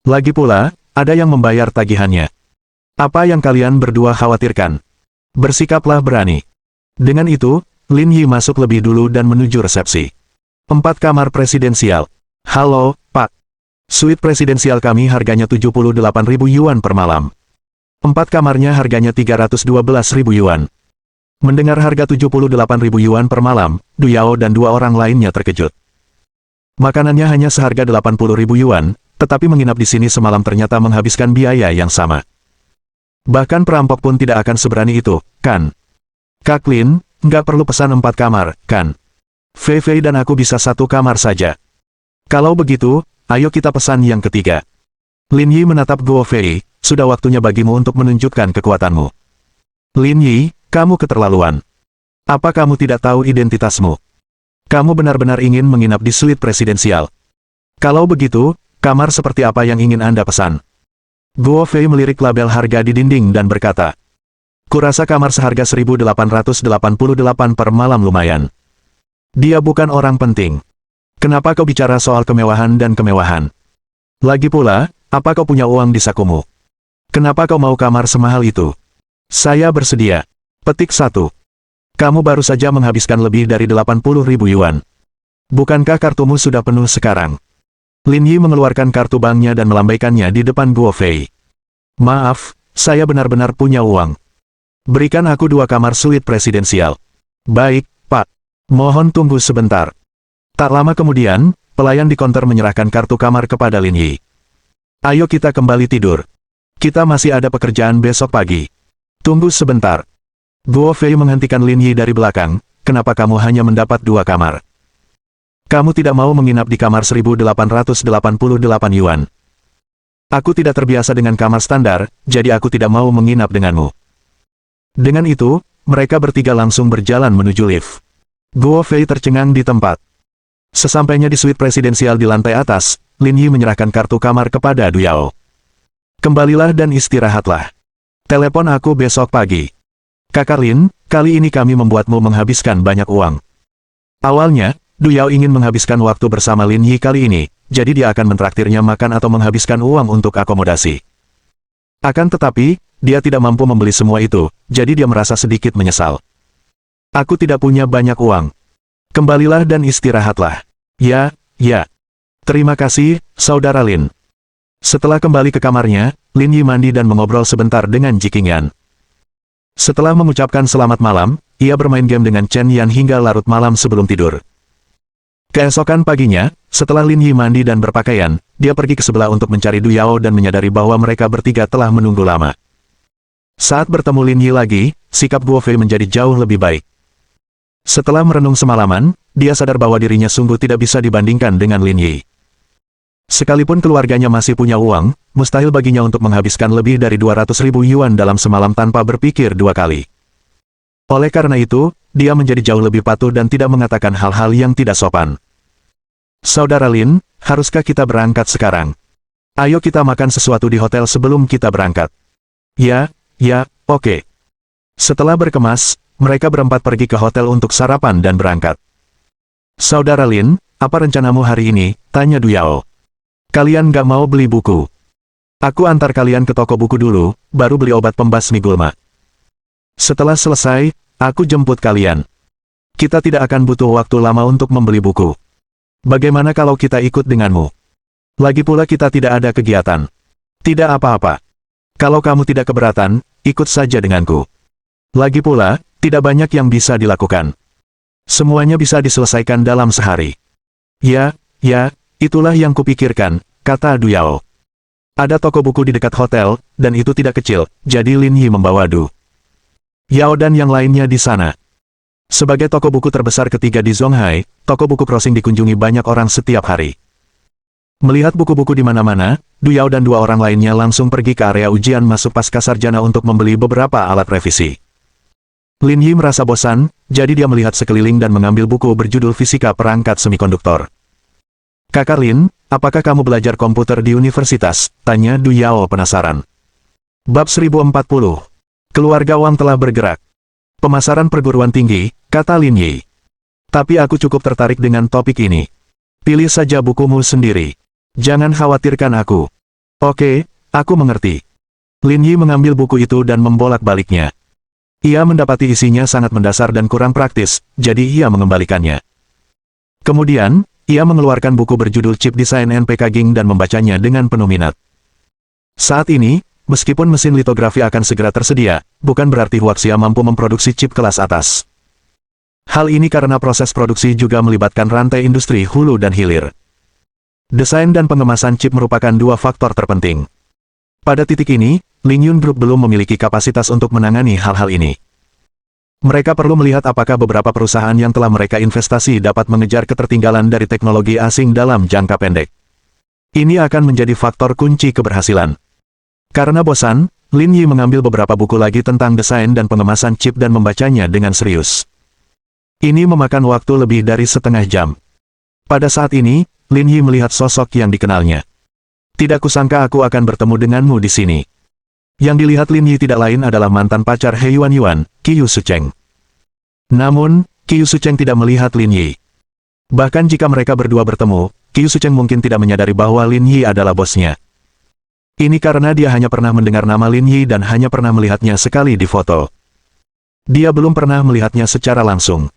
Speaker 1: Lagi pula, ada yang membayar tagihannya. Apa yang kalian berdua khawatirkan? Bersikaplah berani. Dengan itu, Lin Yi masuk lebih dulu dan menuju resepsi. 4 kamar presidensial. Halo, Pak. Suite presidensial kami harganya 78.000 yuan per malam. 4 kamarnya harganya 312.000 yuan. Mendengar harga 78.000 yuan per malam, Du Yao dan 2 orang lainnya terkejut. Makanannya hanya seharga 80.000 yuan, tetapi menginap di sini semalam ternyata menghabiskan biaya yang sama. Bahkan perampok pun tidak akan seberani itu, kan? Kak Lin, nggak perlu pesan 4 kamar, kan? Fei Fei dan aku bisa 1 kamar saja. Kalau begitu, ayo kita pesan yang ketiga. Lin Yi menatap Guo Fei, sudah waktunya bagimu untuk menunjukkan kekuatanmu. Lin Yi, kamu keterlaluan. Apa kamu tidak tahu identitasmu? Kamu benar-benar ingin menginap di suite presidensial. Kalau begitu, kamar seperti apa yang ingin Anda pesan? Guo Fei melirik label harga di dinding dan berkata, kurasa kamar seharga 1.888 per malam lumayan. Dia bukan orang penting. Kenapa kau bicara soal kemewahan dan kemewahan? Lagi pula, apa kau punya uang di sakumu? Kenapa kau mau kamar semahal itu? Saya bersedia. Petik 1. Kamu baru saja menghabiskan lebih dari 80.000 yuan. Bukankah kartumu sudah penuh sekarang? Lin Yi mengeluarkan kartu banknya dan melambaikannya di depan Guo Fei. Maaf, saya benar-benar punya uang. Berikan aku 2 kamar suite presidensial. Baik, Pak. Mohon tunggu sebentar. Tak lama kemudian, pelayan di konter menyerahkan kartu kamar kepada Lin Yi. Ayo kita kembali tidur. Kita masih ada pekerjaan besok pagi. Tunggu sebentar. Guo Fei menghentikan Lin Yi dari belakang, kenapa kamu hanya mendapat 2 kamar? Kamu tidak mau menginap di kamar 1.888 yuan. Aku tidak terbiasa dengan kamar standar, jadi aku tidak mau menginap denganmu. Dengan itu, mereka bertiga langsung berjalan menuju lift. Guo Fei tercengang di tempat. Sesampainya di suite presidensial di lantai atas, Lin Yi menyerahkan kartu kamar kepada Du Yao. Kembalilah dan istirahatlah. Telepon aku besok pagi. Kakak Lin, kali ini kami membuatmu menghabiskan banyak uang. Awalnya, Du Yao ingin menghabiskan waktu bersama Lin Yi kali ini, jadi dia akan mentraktirnya makan atau menghabiskan uang untuk akomodasi. Akan tetapi, dia tidak mampu membeli semua itu, jadi dia merasa sedikit menyesal. Aku tidak punya banyak uang. Kembalilah dan istirahatlah. Ya, ya. Terima kasih, Saudara Lin. Setelah kembali ke kamarnya, Lin Yi mandi dan mengobrol sebentar dengan Ji Qingyan. Setelah mengucapkan selamat malam, ia bermain game dengan Chen Yan hingga larut malam sebelum tidur. Keesokan paginya, setelah Lin Yi mandi dan berpakaian, dia pergi ke sebelah untuk mencari Du Yao dan menyadari bahwa mereka bertiga telah menunggu lama. Saat bertemu Lin Yi lagi, sikap Guo Fei menjadi jauh lebih baik. Setelah merenung semalaman, dia sadar bahwa dirinya sungguh tidak bisa dibandingkan dengan Lin Yi. Sekalipun keluarganya masih punya uang, mustahil baginya untuk menghabiskan lebih dari 200.000 yuan dalam semalam tanpa berpikir dua kali. Oleh karena itu, dia menjadi jauh lebih patuh dan tidak mengatakan hal-hal yang tidak sopan. Saudara Lin, haruskah kita berangkat sekarang? Ayo kita makan sesuatu di hotel sebelum kita berangkat. Ya, oke. Setelah berkemas, mereka berempat pergi ke hotel untuk sarapan dan berangkat. Saudara Lin, apa rencanamu hari ini? Tanya Du Yao. Kalian gak mau beli buku? Aku antar kalian ke toko buku dulu, baru beli obat pembasmi gulma. Setelah selesai, aku jemput kalian. Kita tidak akan butuh waktu lama untuk membeli buku. Bagaimana kalau kita ikut denganmu? Lagi pula kita tidak ada kegiatan. Tidak apa-apa. Kalau kamu tidak keberatan, ikut saja denganku. Lagi pula, tidak banyak yang bisa dilakukan. Semuanya bisa diselesaikan dalam sehari. Ya, itulah yang kupikirkan, kata Du Yao. Ada toko buku di dekat hotel, dan itu tidak kecil, jadi Lin Yi membawa Du Yao dan yang lainnya di sana. Sebagai toko buku terbesar ketiga di Zonghai, toko buku Crossing dikunjungi banyak orang setiap hari. Melihat buku-buku di mana-mana, Du Yao dan dua orang lainnya langsung pergi ke area ujian masuk pascasarjana untuk membeli beberapa alat revisi. Lin Yi merasa bosan, jadi dia melihat sekeliling dan mengambil buku berjudul Fisika Perangkat Semikonduktor. Kakak Lin, apakah kamu belajar komputer di universitas? Tanya Du Yao penasaran. Bab 1040. Keluarga Wang telah bergerak. Pemasaran perguruan tinggi, kata Lin Yi. Tapi aku cukup tertarik dengan topik ini. Pilih saja bukumu sendiri. Jangan khawatirkan aku. Oke, aku mengerti. Lin Yi mengambil buku itu dan membolak-baliknya. Ia mendapati isinya sangat mendasar dan kurang praktis, jadi ia mengembalikannya. Kemudian, ia mengeluarkan buku berjudul Chip Design NPK Ging dan membacanya dengan penuh minat. Saat ini, meskipun mesin litografi akan segera tersedia, bukan berarti Huaxia mampu memproduksi chip kelas atas. Hal ini karena proses produksi juga melibatkan rantai industri hulu dan hilir. Desain dan pengemasan chip merupakan dua faktor terpenting. Pada titik ini, Lingyun Group belum memiliki kapasitas untuk menangani hal-hal ini. Mereka perlu melihat apakah beberapa perusahaan yang telah mereka investasi dapat mengejar ketertinggalan dari teknologi asing dalam jangka pendek. Ini akan menjadi faktor kunci keberhasilan. Karena bosan, Lin Yi mengambil beberapa buku lagi tentang desain dan pengemasan chip dan membacanya dengan serius. Ini memakan waktu lebih dari setengah jam. Pada saat ini, Lin Yi melihat sosok yang dikenalnya. Tidak kusangka aku akan bertemu denganmu di sini. Yang dilihat Lin Yi tidak lain adalah mantan pacar He Yuan, Qiu Sucheng. Namun, Qiu Sucheng tidak melihat Lin Yi. Bahkan jika mereka berdua bertemu, Qiu Sucheng mungkin tidak menyadari bahwa Lin Yi adalah bosnya. Ini karena dia hanya pernah mendengar nama Lin Yi dan hanya pernah melihatnya sekali di foto. Dia belum pernah melihatnya secara langsung.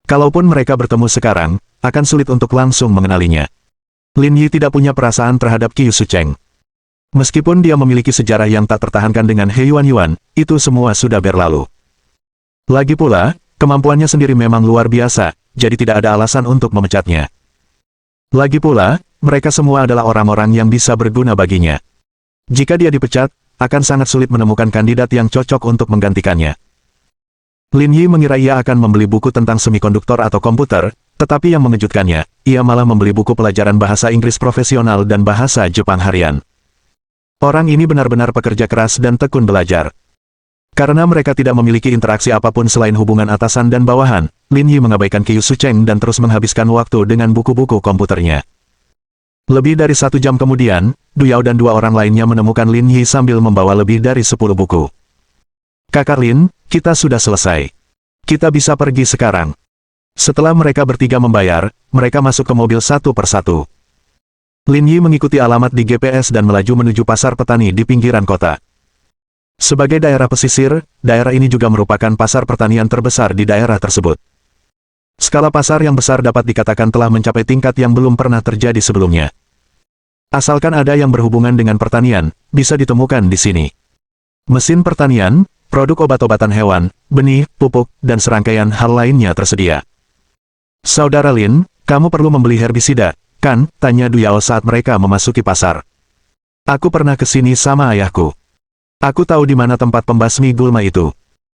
Speaker 1: Kalaupun mereka bertemu sekarang, akan sulit untuk langsung mengenalinya. Lin Yi tidak punya perasaan terhadap Qiu Sucheng. Meskipun dia memiliki sejarah yang tak tertahankan dengan He Yuan, itu semua sudah berlalu. Lagi pula, kemampuannya sendiri memang luar biasa, jadi tidak ada alasan untuk memecatnya. Lagi pula, mereka semua adalah orang-orang yang bisa berguna baginya. Jika dia dipecat, akan sangat sulit menemukan kandidat yang cocok untuk menggantikannya. Lin Yi mengira ia akan membeli buku tentang semikonduktor atau komputer, tetapi yang mengejutkannya, ia malah membeli buku pelajaran bahasa Inggris profesional dan bahasa Jepang harian. Orang ini benar-benar pekerja keras dan tekun belajar. Karena mereka tidak memiliki interaksi apapun selain hubungan atasan dan bawahan, Lin Yi mengabaikan Qiu Sucheng dan terus menghabiskan waktu dengan buku-buku komputernya. Lebih dari 1 jam kemudian, Du Yao dan 2 orang lainnya menemukan Lin Yi sambil membawa lebih dari 10 buku. Kakak Lin, kita sudah selesai. Kita bisa pergi sekarang. Setelah mereka bertiga membayar, mereka masuk ke mobil satu persatu. Lin Yi mengikuti alamat di GPS dan melaju menuju pasar petani di pinggiran kota. Sebagai daerah pesisir, daerah ini juga merupakan pasar pertanian terbesar di daerah tersebut. Skala pasar yang besar dapat dikatakan telah mencapai tingkat yang belum pernah terjadi sebelumnya. Asalkan ada yang berhubungan dengan pertanian, bisa ditemukan di sini. Mesin pertanian, produk obat-obatan hewan, benih, pupuk, dan serangkaian hal lainnya tersedia. Saudara Lin, kamu perlu membeli herbisida, kan? Tanya Du Yao saat mereka memasuki pasar. Aku pernah ke sini sama ayahku. Aku tahu di mana tempat pembasmi gulma itu.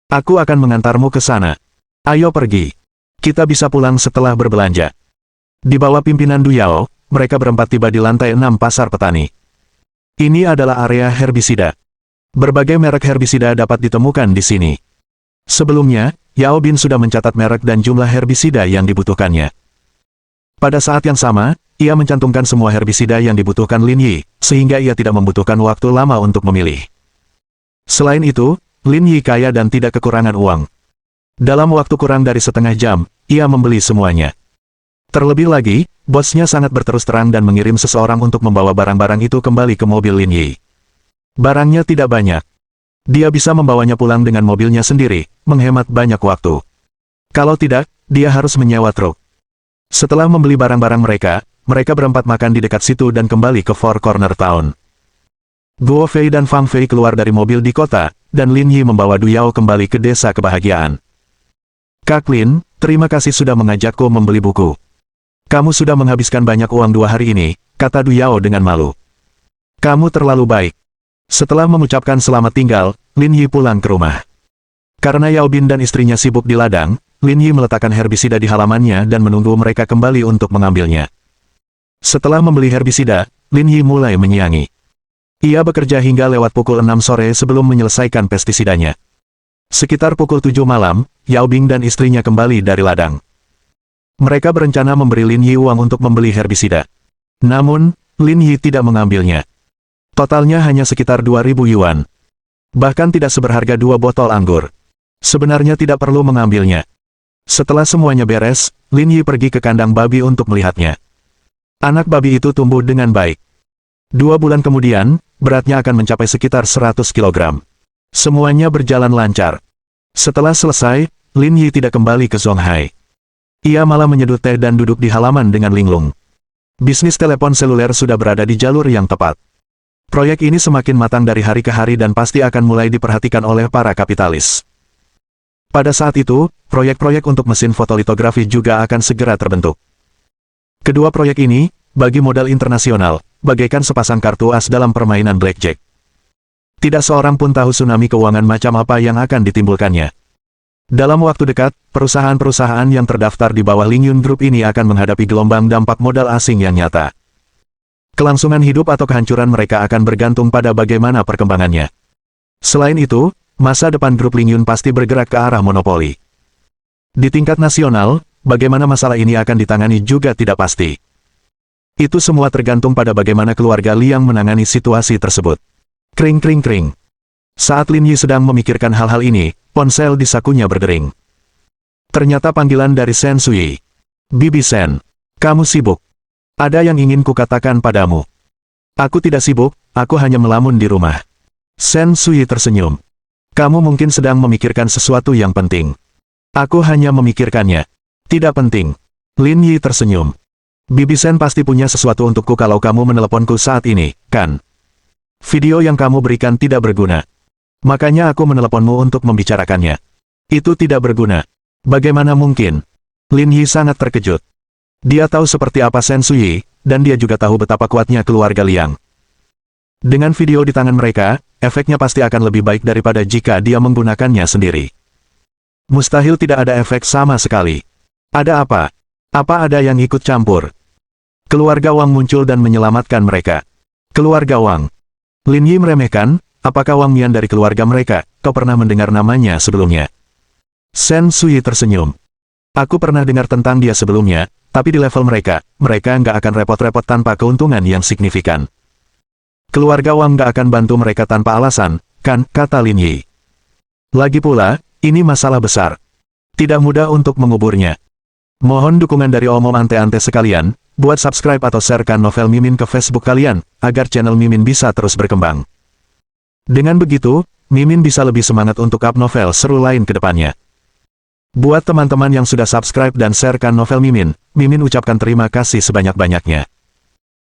Speaker 1: Aku akan mengantarmu ke sana. Ayo pergi. Kita bisa pulang setelah berbelanja. Di bawah pimpinan Du Yao, mereka berempat tiba di lantai 6 pasar petani. Ini adalah area herbisida. Berbagai merek herbisida dapat ditemukan di sini. Sebelumnya, Yao Bin sudah mencatat merek dan jumlah herbisida yang dibutuhkannya. Pada saat yang sama, ia mencantumkan semua herbisida yang dibutuhkan Lin Yi, sehingga ia tidak membutuhkan waktu lama untuk memilih. Selain itu, Lin Yi kaya dan tidak kekurangan uang. Dalam waktu kurang dari setengah jam, ia membeli semuanya. Terlebih lagi, bosnya sangat berterus terang dan mengirim seseorang untuk membawa barang-barang itu kembali ke mobil Lin Yi. Barangnya tidak banyak. Dia bisa membawanya pulang dengan mobilnya sendiri, menghemat banyak waktu. Kalau tidak, dia harus menyewa truk. Setelah membeli barang-barang mereka berempat makan di dekat situ dan kembali ke Four Corner Town. Guo Fei dan Fang Fei keluar dari mobil di kota, dan Lin Yi membawa Du Yao kembali ke desa kebahagiaan. Kak Lin, terima kasih sudah mengajakku membeli buku. Kamu sudah menghabiskan banyak uang 2 hari ini, kata Du Yao dengan malu. Kamu terlalu baik. Setelah mengucapkan selamat tinggal, Lin Yi pulang ke rumah. Karena Yao Bin dan istrinya sibuk di ladang, Lin Yi meletakkan herbisida di halamannya dan menunggu mereka kembali untuk mengambilnya. Setelah membeli herbisida, Lin Yi mulai menyiangi. Ia bekerja hingga lewat pukul 6 sore sebelum menyelesaikan pestisidanya. Sekitar pukul 7 malam, Yao Bing dan istrinya kembali dari ladang. Mereka berencana memberi Lin Yi uang untuk membeli herbisida. Namun, Lin Yi tidak mengambilnya. Totalnya hanya sekitar 2.000 yuan. Bahkan tidak seberharga 2 botol anggur. Sebenarnya tidak perlu mengambilnya. Setelah semuanya beres, Lin Yi pergi ke kandang babi untuk melihatnya. Anak babi itu tumbuh dengan baik. 2 bulan kemudian, beratnya akan mencapai sekitar 100 kg. Semuanya berjalan lancar. Setelah selesai, Lin Yi tidak kembali ke Zonghai. Ia malah menyeduh teh dan duduk di halaman dengan linglung. Bisnis telepon seluler sudah berada di jalur yang tepat. Proyek ini semakin matang dari hari ke hari dan pasti akan mulai diperhatikan oleh para kapitalis. Pada saat itu, proyek-proyek untuk mesin fotolitografi juga akan segera terbentuk. Kedua proyek ini, bagi modal internasional, bagaikan sepasang kartu as dalam permainan blackjack. Tidak seorang pun tahu tsunami keuangan macam apa yang akan ditimbulkannya. Dalam waktu dekat, perusahaan-perusahaan yang terdaftar di bawah Lingyun Group ini akan menghadapi gelombang dampak modal asing yang nyata. Kelangsungan hidup atau kehancuran mereka akan bergantung pada bagaimana perkembangannya. Selain itu, masa depan grup Lingyun pasti bergerak ke arah monopoli. Di tingkat nasional, bagaimana masalah ini akan ditangani juga tidak pasti. Itu semua tergantung pada bagaimana keluarga Liang menangani situasi tersebut. Kring kring kring. Saat Lin Yi sedang memikirkan hal-hal ini, ponsel di sakunya berdering. Ternyata panggilan dari Sen Sui. Bibi Sen, kamu sibuk? Ada yang ingin kukatakan padamu. Aku tidak sibuk, aku hanya melamun di rumah. Sen Sui tersenyum. Kamu mungkin sedang memikirkan sesuatu yang penting. Aku hanya memikirkannya. Tidak penting. Lin Yi tersenyum. Bibi Sen pasti punya sesuatu untukku kalau kamu meneleponku saat ini, kan? Video yang kamu berikan tidak berguna. Makanya aku meneleponmu untuk membicarakannya. Itu tidak berguna. Bagaimana mungkin? Lin Yi sangat terkejut. Dia tahu seperti apa Sen Sui, dan dia juga tahu betapa kuatnya keluarga Liang. Dengan video di tangan mereka, efeknya pasti akan lebih baik daripada jika dia menggunakannya sendiri. Mustahil tidak ada efek sama sekali. Ada apa? Apa ada yang ikut campur? Keluarga Wang muncul dan menyelamatkan mereka. Keluarga Wang. Lin Yi meremehkan, apakah Wang Mian dari keluarga mereka? Kau pernah mendengar namanya sebelumnya? Sen Sui tersenyum. Aku pernah dengar tentang dia sebelumnya, tapi di level mereka nggak akan repot-repot tanpa keuntungan yang signifikan. Keluarga Wang nggak akan bantu mereka tanpa alasan, kan, kata Lin Yi. Lagi pula, ini masalah besar. Tidak mudah untuk menguburnya. Mohon dukungan dari omom ante-ante sekalian, buat subscribe atau sharekan novel Mimin ke Facebook kalian, agar channel Mimin bisa terus berkembang. Dengan begitu, Mimin bisa lebih semangat untuk up novel seru lain ke depannya. Buat teman-teman yang sudah subscribe dan sharekan novel Mimin, Mimin ucapkan terima kasih sebanyak-banyaknya.